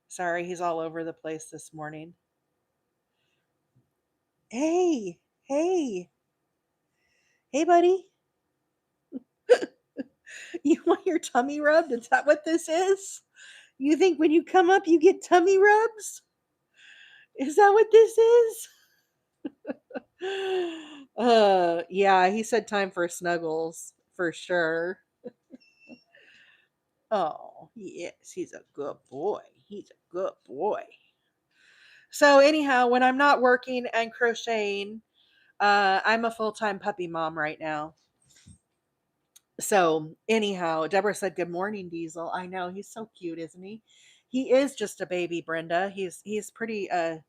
Sorry, he's all over the place this morning. Hey, hey, hey, buddy. You want your tummy rubbed? Is that what this is? You think when you come up, you get tummy rubs? Is that what this is? Yeah, he said time for snuggles for sure. Oh, yes, he's a good boy. He's a good boy. So anyhow, when I'm not working and crocheting, I'm a full-time puppy mom right now. So anyhow, Deborah said, "Good morning, Diesel." I know he's so cute, isn't he? He is just a baby, Brenda. He's pretty. I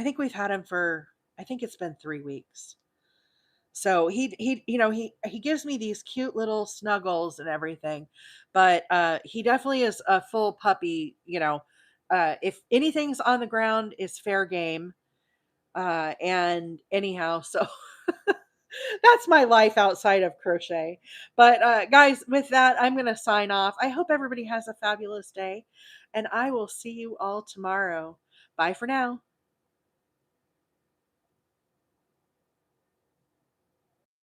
think we've had him for. I think it's been 3 weeks. So he gives me these cute little snuggles and everything, but he definitely is a full puppy. If anything's on the ground, is fair game. And anyhow, so that's my life outside of crochet. But guys, with that, I'm gonna sign off. I hope everybody has a fabulous day, and I will see you all tomorrow. Bye for now.